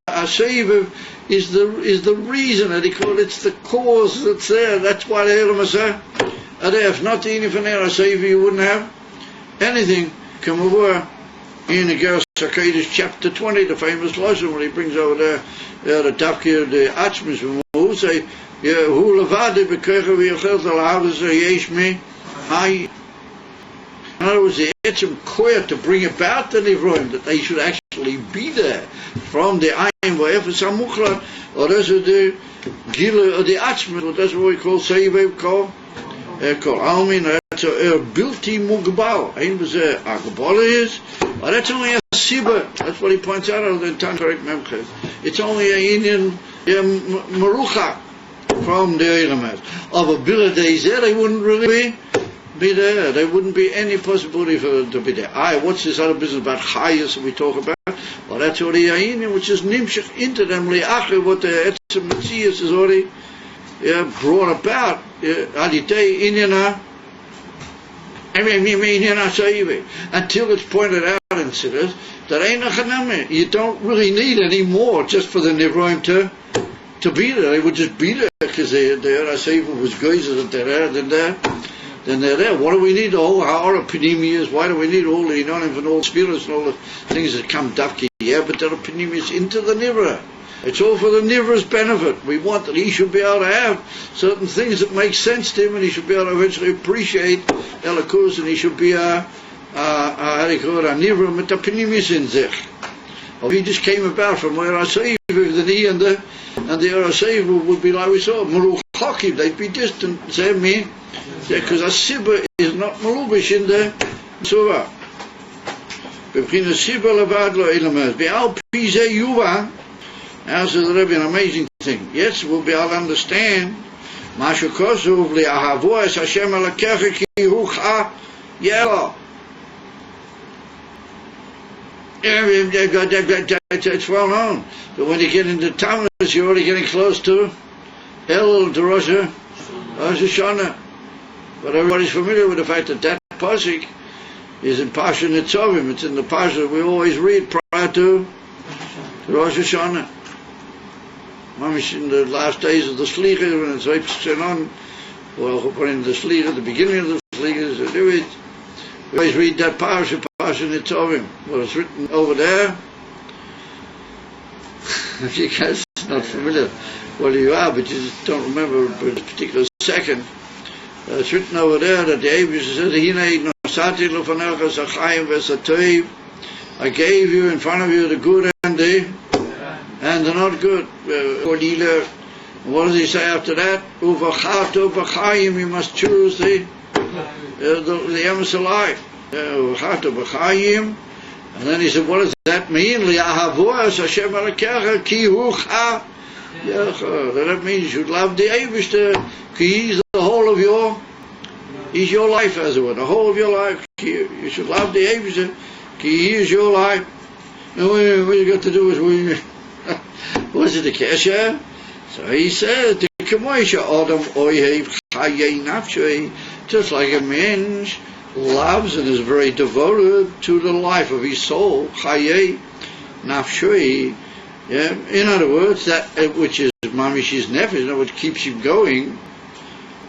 Asaiv is the reason that he called it's the cause that's there. That's why the Elam say. If not the Inifanera Savior, you wouldn't have anything. Come over in the Ger Sakadish chapter 20, the famous lesson when he brings over there the Tafkir, the Atzmis, who say, Who Lavadi Bekecha V'Yachel Talahadus Yesh Me Hai. In other words, the Etzim Koya to bring about the Nivroim, that they should actually be there from the Ayin V'Efer Samuchla, or that's the Gila, or the Atzmis, or that's what we call Seivev Kol Almin, that's a Bilti Mugbal. Ein was a Agabala is, or that's only a Sibba, that's what he points out of the Tantarik Memchet. It's only a Indian Marucha from the Eilamet. Of a Bila Deizeh, they wouldn't really be there. There wouldn't be any possibility for them to be there. What's this other business about Chayas that we talk about? Well, that's already Ayin, which is Nimshach into them, Li'acher, what the Etzem Metzias is already brought about. Aditei Inyana, until it's pointed out in Siddhas that ain't a Chaname. You don't really need any more just for the Nivroim to be there. They would just be there because the Eraseva was geyser that they're there, then they're there. What do we need? All our opinimias. Why do we need all the Inonim and all the spirits and all the things that come Dafki? But there are opinimias into the Nivra. It's all for the Nivra's benefit. We want that he should be able to have certain things that make sense to him, and he should be able to eventually appreciate Elikus, and he should be how do you call it, a Nivra with the opinimias in zich. Or he just came about from where I say that he and the Eraseva would be like we saw, Maruch Hakim, they'd be distant, say me. Because a Sibba is not Malubish in the Surah. Bebchina Sibba Levad Lo Elamaz. Be'al Pizeh Yuva. Now says the Rebbe, an amazing thing. Yes, we'll be able to understand. Mashu Kosuv Li'ahavo Es Hashem Alakecha Ki Hucha Yelo. It's well known. But when you get into Tamuz, you're already getting close to Rosh Hashanah. But everybody's familiar with the fact that pasuk is in Parsha Nitzavim. It's in the Parsha that we always read prior to Rosh Hashanah. Mamish in the last days of the Slicha, when it's right on, well, in the Slicha, the beginning of the Slicha, so we always read that Parsha Nitzavim. Well, it's written over there. If you guys are not familiar, well, you are, but you just don't remember a particular second. It's written over there that the Abish said, I gave you in front of you the good and the not good. What does he say after that? You must choose the Emes life. And then he said, what does that mean? That means you should love the Abish, he's the whole of he's your life, as it were, the whole of your life. You should love the Abish, he is your life. And what you got to do is, was it the Kesha? So he said, the Kamoisha Adam Oyev Chaye Nafshay, just like a man loves and is very devoted to the life of his soul, Chaye Nafshay, Yeah, in other words, that which is mamish's nefesh, which keeps him going.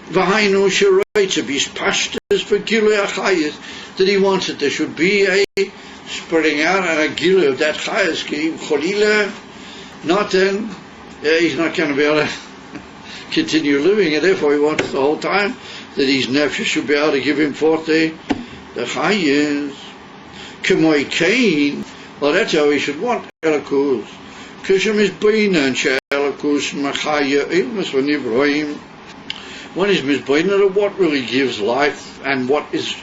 V'hainu shereitza b'pashtus v'gilui achayis, that he wants that there should be a spreading out and a gilui of that chayis. Cholila, not then, he's not going to be able to continue living, and therefore he wants the whole time that his nefesh should be able to give him forth the chayis. K'moi kain, well, that's how he should want Elokus. K'shem is b'ina and she'Elokus machaya ilmus v'nivroim. One is mizbina of what really gives life and what is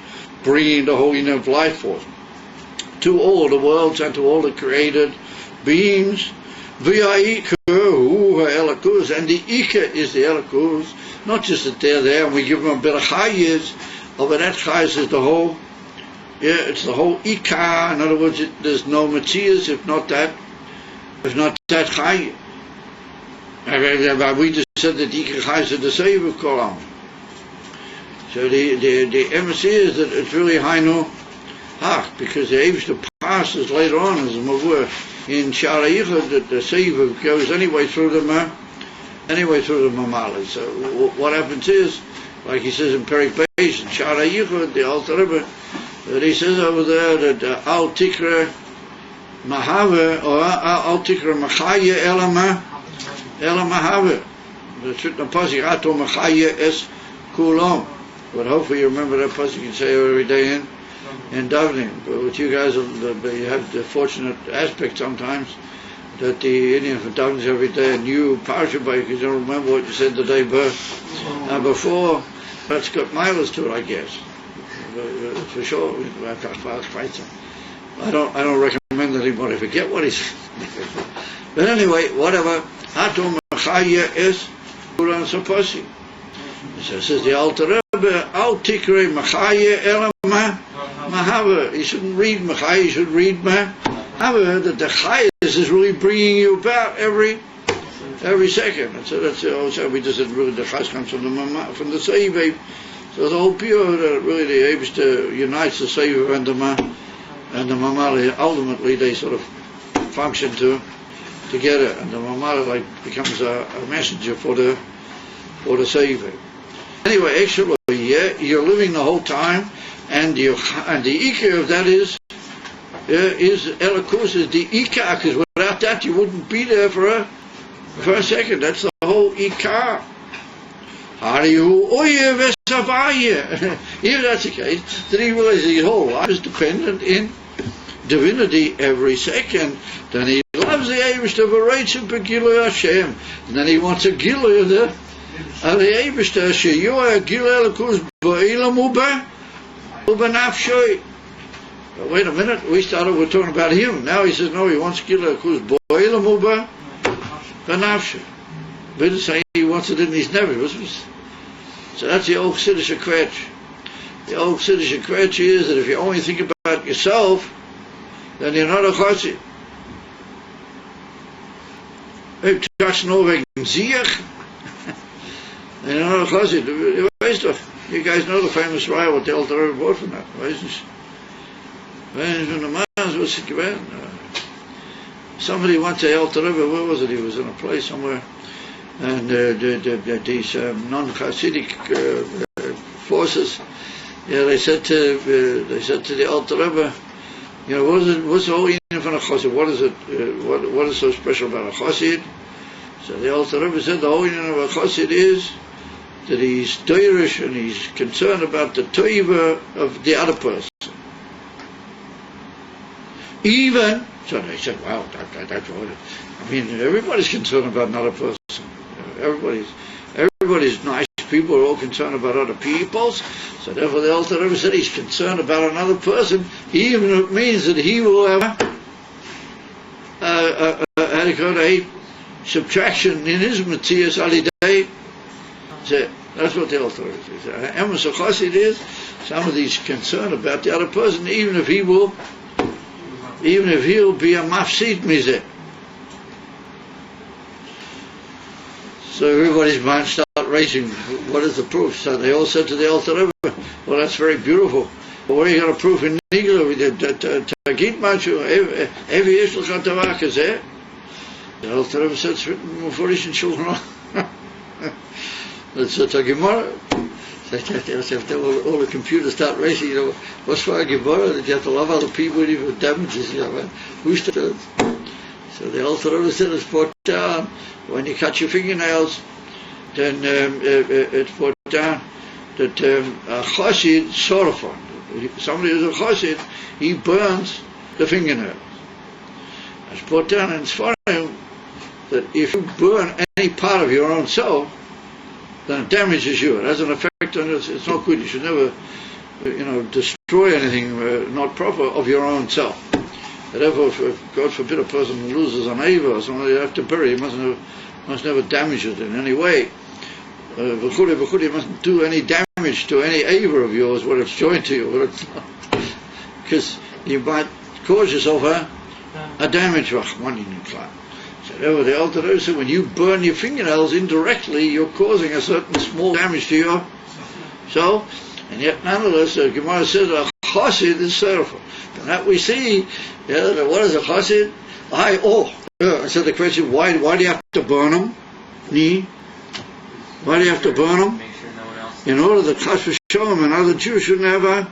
bringing the holiness of life forth to all the worlds and to all the created beings. V'ya'ikah hu ha'Elokus, and the ikah is the Elokus. Not just that they're there and we give them a bit of chayis, but that chayis is the whole. Yeah, it's the whole ikah. In other words, there's no matzias if not that chay. We just said that ikah chay is the save of kolam. So the emphasis is that it's really hainu hach, because the Eibishter passes later on as a mavur in Shara Yichud that the save goes anyway through the mamali. So what happens is, like he says in Perik Beis in Shara Yichud, the Alter Rebbe, that he says over there that al tikra mahave or al tikra machaya elama mahave. The shutna pasuk ato machaya es kulam. But hopefully you remember that pasuk you say every day in davening. But with you guys, you have the fortunate aspect sometimes that the Indian for davenings every day a new parsha, but you don't remember what you said the day before. That's got miles to it, I guess. For sure, I don't recommend that anybody forget what he said. But anyway, whatever. Atom Machaya is Quran Sapasi. So says the Alter Rebbe, Al Tikre Machaya Elama Mahava. He shouldn't read Machaya, he should read Mahava. That the Chayas is really bringing you about every second. And so that's also we just said really the Chayas comes from the Seiv. So the whole pure, really the Eibishter unites the Sefer and the Mamali. Ultimately, they sort of function together, and the Mamali like becomes a messenger for the Sefer. Anyway, actually, yeah, you're living the whole time, and the ikar of that is Elokus, is the ikar, because without that you wouldn't be there for a second. That's the whole ikar. If that's the case, then he realizes his whole life is dependent in divinity every second. Then he loves the Eibishter v'reitzim b'gilui Hashem, and then he wants a gilui of the Eibishter she'yoah gilui Elokus ba'olam u'b'nafshoi. Wait a minute, we're talking about him. Now he says no, he wants gilui Elokus ba'olam u'b'nafshoi. But it's saying he wants it in his nefesh. So that's the old Chassidische Kvetch. The old Chassidische Kvetch is that if you only think about yourself, then you're not a Chassid. If you touch no wegen Ziach, then you're not a Chassid. You guys know the famous raya what the Alter Rebbe brought from that. Somebody went to Alter Rebbe, where was it? He was in a place somewhere. And these non-Hasidic forces, yeah, they said to the Alter Rebbe, you know, what's the whole meaning of a Chassid? What is it? What is so special about a Chassid? So the Alter Rebbe said the whole meaning of a Chassid is that he's doirish and he's concerned about the toiva of the other person. Even so, they said, "Wow, that's what." I mean, everybody's concerned about another person. Everybody's nice. People are all concerned about other peoples. So therefore the Alter Rebbe said he's concerned about another person, even if it means that he will have a subtraction in his Matthias Alidei. So that's what the Alter Rebbe says. Emes Chassid is somebody's concerned about the other person, even if he'll be a mafsid mizeh. So everybody's mind started racing. What is the proof? So they all said to the Alter Rebbe, well, that's very beautiful. But what are you going to prove in Nigla? Tagit machu, every yesh l'cha tavah kazeh. The Alter Rebbe said it's written before in Shulchan Aruch. It's a Gemara. All the computers start racing, you know, what's for a Gemara? That you have to love other people even if it damages you. Who's that? So the Alter Rebbe said it's put down when you cut your fingernails, then it's put down that a chassid sorofon. Somebody who's a chassid, he burns the fingernails. It's put down in Sfarim that if you burn any part of your own self, then it damages you. It has an effect on it. It's not good. You should never, destroy anything not proper of your own self. Therefore, if God forbid a person loses an ava or something, you have to bury. You must never damage it in any way. You mustn't do any damage to any ava of yours when it's joined to you, because you might cause yourself a damage. So therefore, the Alter Rebbe said, when you burn your fingernails indirectly, you're causing a certain small damage to yourself. And yet, nonetheless, the Gemara says a chassid is sorrowful. And that we see, what is a chassid? I said the question, why do you have to burn them? Why do you have to burn them? Make sure no one else. In order that Chas v'Sholom another Jew shouldn't have a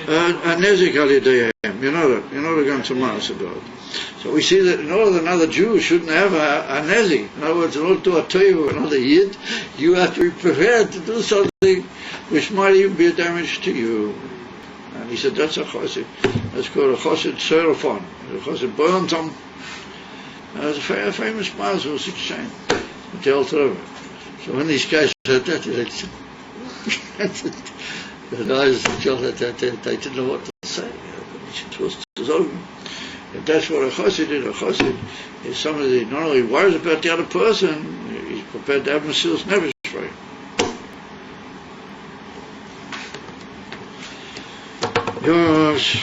nezik al yedayim. You know that. You know the Gamsamaras about. So we see that in order that another Jew shouldn't have a nezik. In other words, in order to do a toiv or another yid, you have to be prepared to do something which might even be a damage to you. And he said that's a chassid. That's called a chassid serafon. A chassid burns them. There's a famous mazel was exchanged with the Alter Rebbe. So when these guys said that, the guys they didn't know what to say. It was over. If that's what a chassid is somebody not only worries about the other person, he's prepared to have Mesilas Nefesh for him. Yes,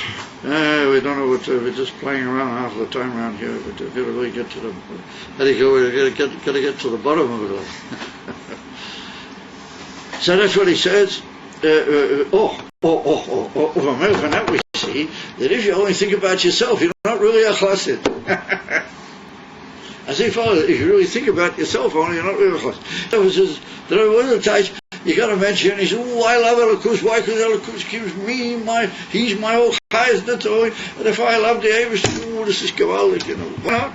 we don't know what we're just playing around half the time around here, but we've got to really get to the. How do you go? We've got to get to the bottom of it all. So that's what he says. From that we see that if you only think about yourself, you're not really a chassid. I say, Father, if you really think about yourself only, you're not really a chassid. There are other times you got to mention, he says, I love Elokus. Why? Because Elokus gives me he's my whole chayes, that's all. And if I love the Avish, this is gewaldig, why not?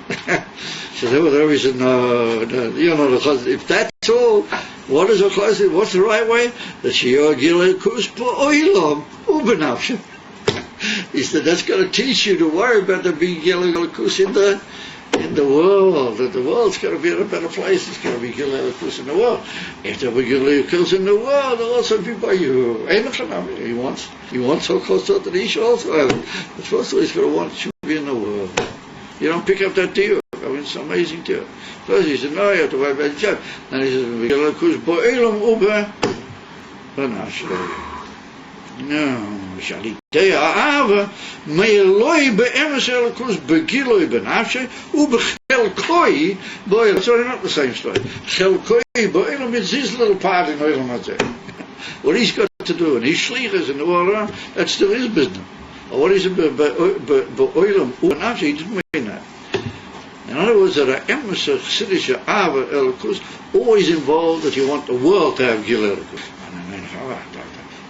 So there he said, no, you're not a chassid. If that's all, what is a chassid? What's the right way? That she'yor Elokus ba'olam u'benafshe. He said, that's going to teach you to worry about the being Elokus in the world, that the world's going to be in a better place. It's going to be Gilei Elokus in the world. If there were Gilei Elokus in the world, they'll also be by you. He wants so close to that he should also have it. But first of all, he's going to want you to be in the world. You don't pick up that deal. I mean, it's an amazing deal. First he said, no, you have to worry about the job. Then he says, Gilei Elokus ba'olam u'benafshe. No. Shalitei ha'ava me'eloi be'emes Elokus begiloi benafshe ubechelkoi bo'elam. Sorry, not the same story. Chelkoi bo'elam, it's his little part in Olam Hazeh. What he's got to do, and his shlichus in the world around, that's still his business. Or what is it be'olam u'benafshe? He didn't mean that. In other words, that a emes chassidische ha'ava Elokus always involved that you want the world to have Gilei Elokus.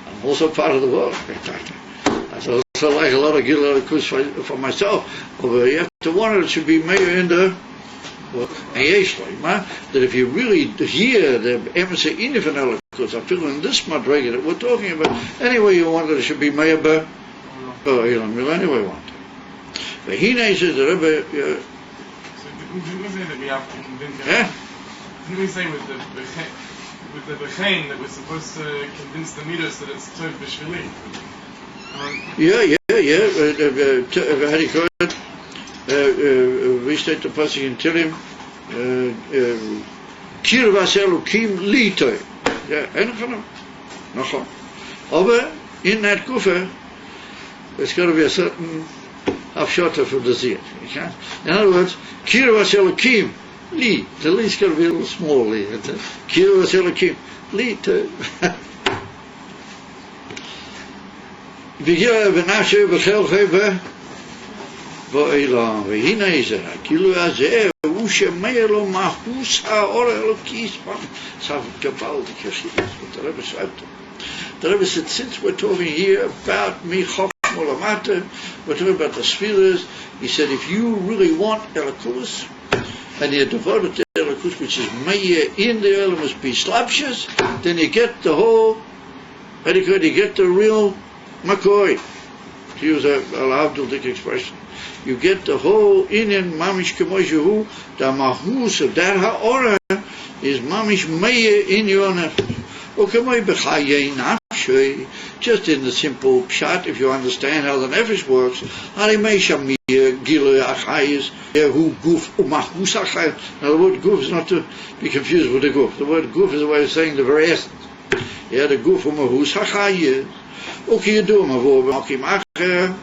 I'm also part of the world. I also like a lot of Gilei Elokus for myself. But you have to wonder it should be mayor in the that if you really hear the emissary inifan Elokus, I feel in this madrega that we're talking about, anyway you want it should be mayor by you'll anyway want it. But he says the Rebbe. So didn't we say that we have to convince? Didn't we say with the Bechain that we're supposed to convince the Midas that it's Tov B'Shvili? Yeah. How do you call it? We state the passage in Tilim, Kirvas Elokim li Tov. Yeah, Nachon. Aber in that kufa, there's got to be a certain hafshata from the ziyat. In other words, Kirvas Elokim li. The li's got to be a little small li. Kirvas Elokim li Tov. Begiloi benafshe ubechelkoi ואילון, והנה זה, כאילו הזה, הוא שמאיר לו מהוס האור האלוקי, gewaltig geschiedenis, what the Rebbe said. The Rebbe said, since we're talking here about me Chochma Lamata, we're talking about the spheres, he said, if you really want Elikus, and you're devoted to Elikus, which is Meir in the elements be slapshus, then you get the whole, you get the real McCoy, to use a Lavduldik expression. You get the whole Inyan Mamish Kemoshehu, the Mahus of that Ha'ora is Mamish Meir in your nefesh. Ukemoi B'chayei Nafshei, just in the simple pshat, if you understand how the nefesh works, Harimei Shamir, Gilui Achayis, Hu Guf, Umahus Achayis. Now the word Guf is not to be confused with the Guf. The word Guf is a way of saying the very essence. Yeah, the Guf Umahus Achayis. Ukiyadu Mavor B'Makim Acher.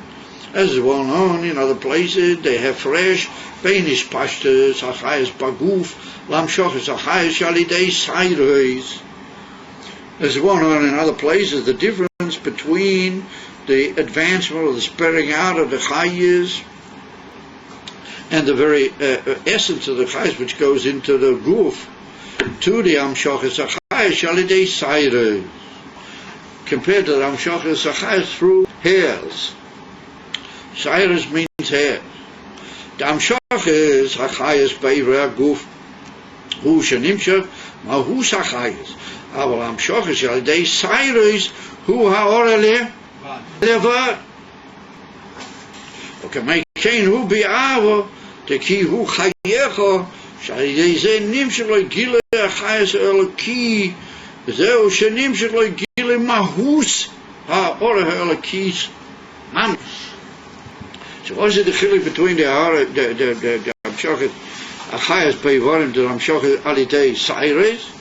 As is well known in other places, they have fresh, Beinish Pashtas, Achayas Baguf, Lamshochas Achayas Shalidei Saireis. As is well known in other places, the difference between the advancement or the spreading out of the Chayas and the very essence of the Chayas which goes into the Guf to the Amshochas Achayas Shalidei Saireis, compared to the Amshochas Achayas through hairs. Cyrus means hair. The Amshach is Hachayas Beivra Guf Hu Shanimshach Mahu Sachayas. Aval Amshach is Yaldei Cyrus Hu Haorele Levat. Okay, my chain who be Avo, the key who Chayecho, Shalidei Ze Nimshach like Gile Hachayas Eloki, Zeo Shanimshach like Gile Mahus Haorele Elokis Mam. So what is the chiluk between the Amshochet Achayas Beivarim to the Amshochet Alidei Cyrus?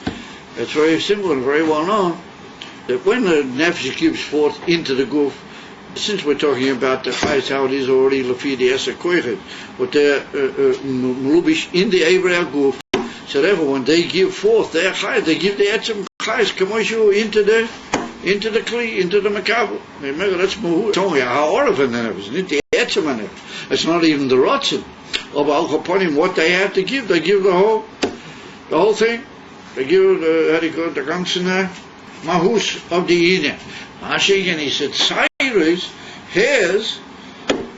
It's very simple and very well known that when the nefesh gives forth into the guf, since we're talking about the Chayas, how it is already Lafi the Esa Koichet, but they're Mlubish in the Avrei guf, so therefore when they give forth their Chayas, they give the Etzem Chayas Kamoshu into the Kli, into the Makabel. Remember, that's Muhu. It's only a Ha'orah in the nefesh, not the Etzem in it. It's not even the Rotzen. Of Al Kaponim, what they have to give, they give the whole thing. They give the ganze Mahus of the Inen. Again, he said, Cyrus, hairs,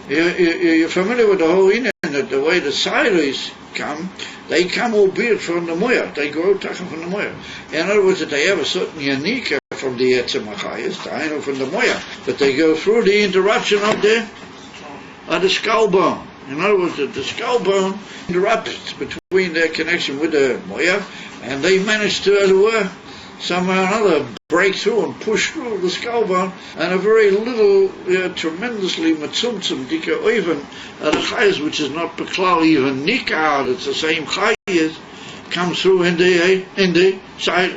you're familiar with the whole Inen, that the way the Cyrus come, they come albeit from the Moyer. They grow from the Moyer. In other words, that they have a certain unique from the Etzem Achayas, from the Moyer, but they go through the interruption of the skull bone. In other words, the skull bone interrupts between their connection with the Moyer, and they manage to, as it were, somehow or another break through and push through the skull bone, and a very little, tremendously matzumtzum, dika oiven, the chayas, which is not beklal even nikah, it's the same chayas, comes through in the side.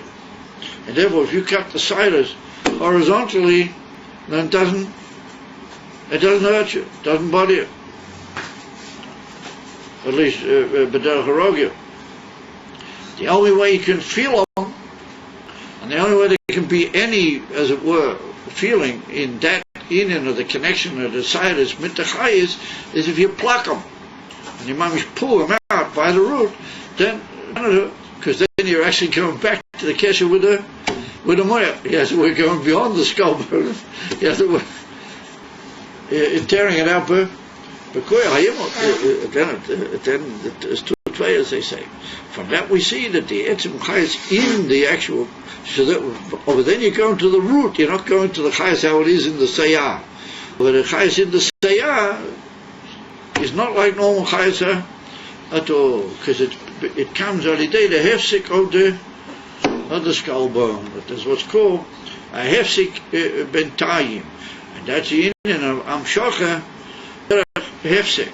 And therefore, if you cut the siders horizontally, then it doesn't hurt you, it doesn't bother you. At least, b'derech harogya. The only way you can feel them, and the only way there can be any, as it were, feeling in that union of the connection of the siders mit the chayas, is if you pluck them, and you might pull them out by the root, then, because then you're actually going back to the kesher with the moya. Yes, we're going beyond the skull bone. Yes, we're tearing it out, then there's two players, they say. From that we see that the etzem chayas in the actual, so that over then you go into the root, you're not going to the chayas how it is in the sayah. But the chayas in the sayah is not like normal chayas at all, because it comes on the day the hefsik of the skull bone. But there's what's called a hefsik bentayim, and that's the union of amshocha hefsik.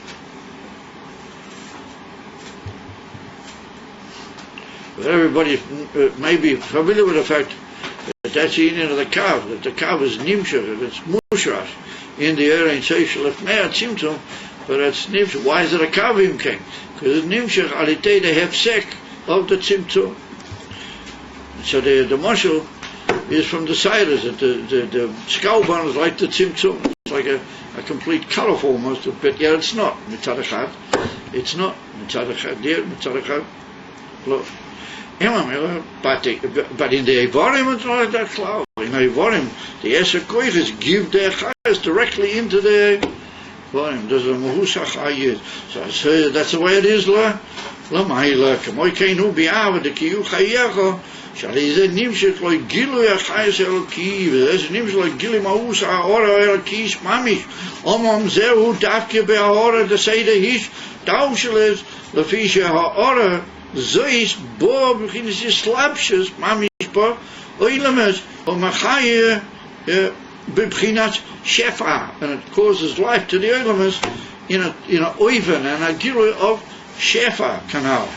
But everybody may be familiar with the fact that that's the union of the kav, that the kav is nimshach, it's mushrash in the air and social if mea tzimtzum, but it's nimshach. Why is it a kavim king? Because it's nimshach alitei the hefsek of the tzimtzum. So the mashal is from the siders, that the skull bone is like the tzimtzum. It's like a a complete colourful almost, but yeah, it's not. Mitzad echad, it's not. Mitzad echad there, mitzad echad, look. But in the Evarim it's not that cloud. In the Evarim, the Eser Koiches give their chayas directly into the Evarim. There's a Mahus HaChayis. So I say that's the way it is, La Ma'ila. Kamoi Keinu Bi'ava de Kiyu Chayecha. Shali ze nimshek loy gilu HaChayis Eloki. V'ez nimshek loy gilu Mahus HaOra Eloki Shmamish. Omam Zehu Davke Be'ahora de Seide Hish. Dausheles Lefisha HaOra. Zois bo beginnen ze slapjes, mamisch bo, oilemes, machaye beginat shefa, and it causes life to the oilemes in a oven and a gilui of shefa canal.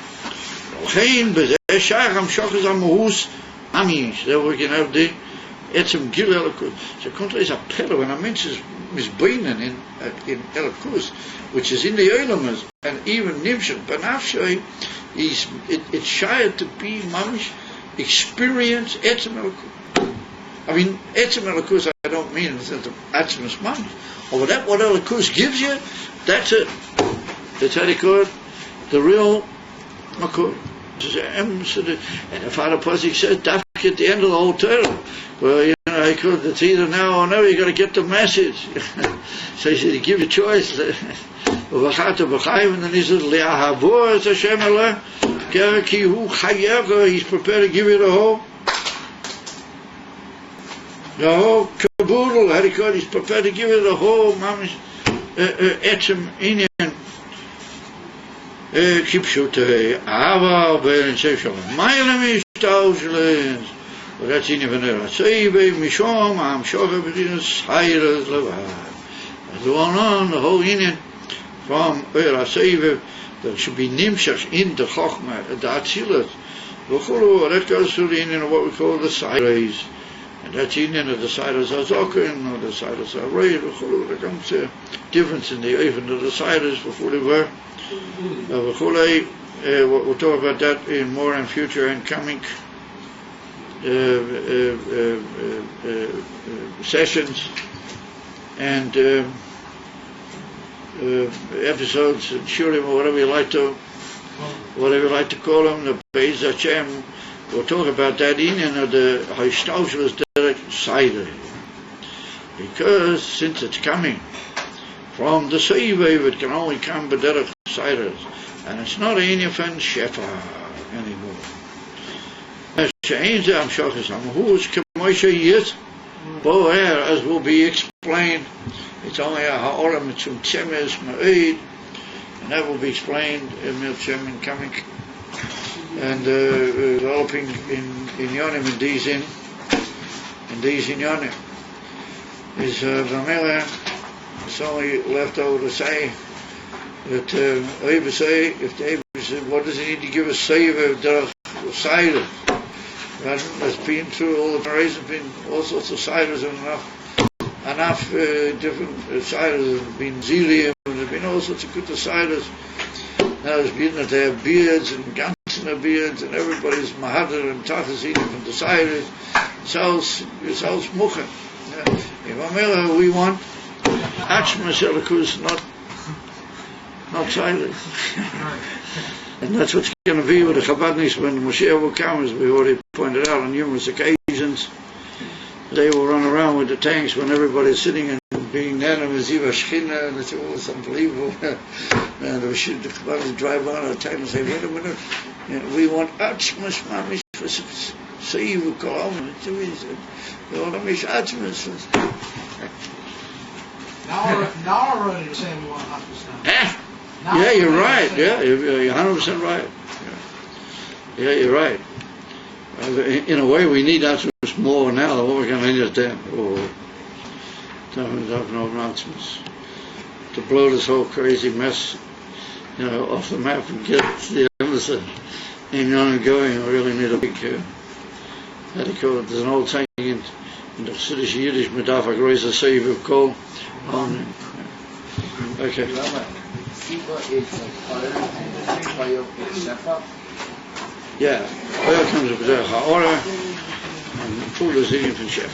Geen bezeshagam shoches amhus amish. There we can have the etzem gilui elikus. So contra is a pillow and a mens is misbeinen in elikus, which is in the oilemes, and even nimshel benafshay. It's shy to be mamish experience etzem elikus. I mean etzem elikus I don't mean in the sense of atzmus mamish. Or that what elikus gives you, that's it. That's how they call it, the real makur. And the Father Posik says dafka at the end of the whole Torah. Well, it's either now or never. You got to get the message. So he said he give you a choice. And then he says, he's prepared to give you the whole caboodle. How do you call it? He's prepared to give you the whole mamish etzem inyan. Kipshute Ava Ben Session. Mailam is Tauslins. That's in Venera. Save Mishom, I'm sure everything's higher as Levad. As on the whole Indian from Era Save, there should be Nimshach in the Chochma, the Atzilas. That goes through the Indian of what we call the Siderays. And that's Indian of the Siders Azokin or the Siders Array. There comes a difference in the even of the Siders before they were. We'll talk about that in more in future and coming sessions and episodes, shurim or whatever you like to call them. The Beis Hashem. We'll talk about that in the Haishtaushus direct side, because since it's coming from the Seivev, it can only come by direct siders, and it's not any offense shefa anymore. As will be explained, it's only a ha'olam mitzum tzemes ma'id, and that will be explained in Milchem and coming and developing in Yonim in these in Yonim is Vamela. It's only left over to say that Rebbe say, if the Rebbe said, what does he need to give us save the cider? There's been through all the generations, been all sorts of ciders and enough different ciders. There's been Zilium, there's been all sorts of good ciders. Now there's been that they have beards and guns in their beards, and everybody's mahadar and tachas eating from the ciders. It sells mucha. In Mamela we want Achmas Elikus, not silent. And that's what's going to be with the Chabadniks when the Moshiach will come, as we already pointed out on numerous occasions. They will run around with the tanks when everybody's sitting and being unanimous, Ziva Shechina, and it's unbelievable. And the Chabadniks drive on at a time and say, wait a minute, we want Achmas Mamish for Seiv Kolam. We want Mamish Achmas. Now already you're saying we want 100%. Yeah, you're right. Yeah, you're 100% right. Yeah, you're right. In a way, we need that more now than what we're going to need at then. To blow this whole crazy mess, off the map and get the embassy in on going. We really need a big. How do you call it? There's an old saying in the Chassidish Yiddish, "Medafak Reiser Seiv Kol." Okay. Yeah, oil comes with the ha'ora, and food is eating from chef.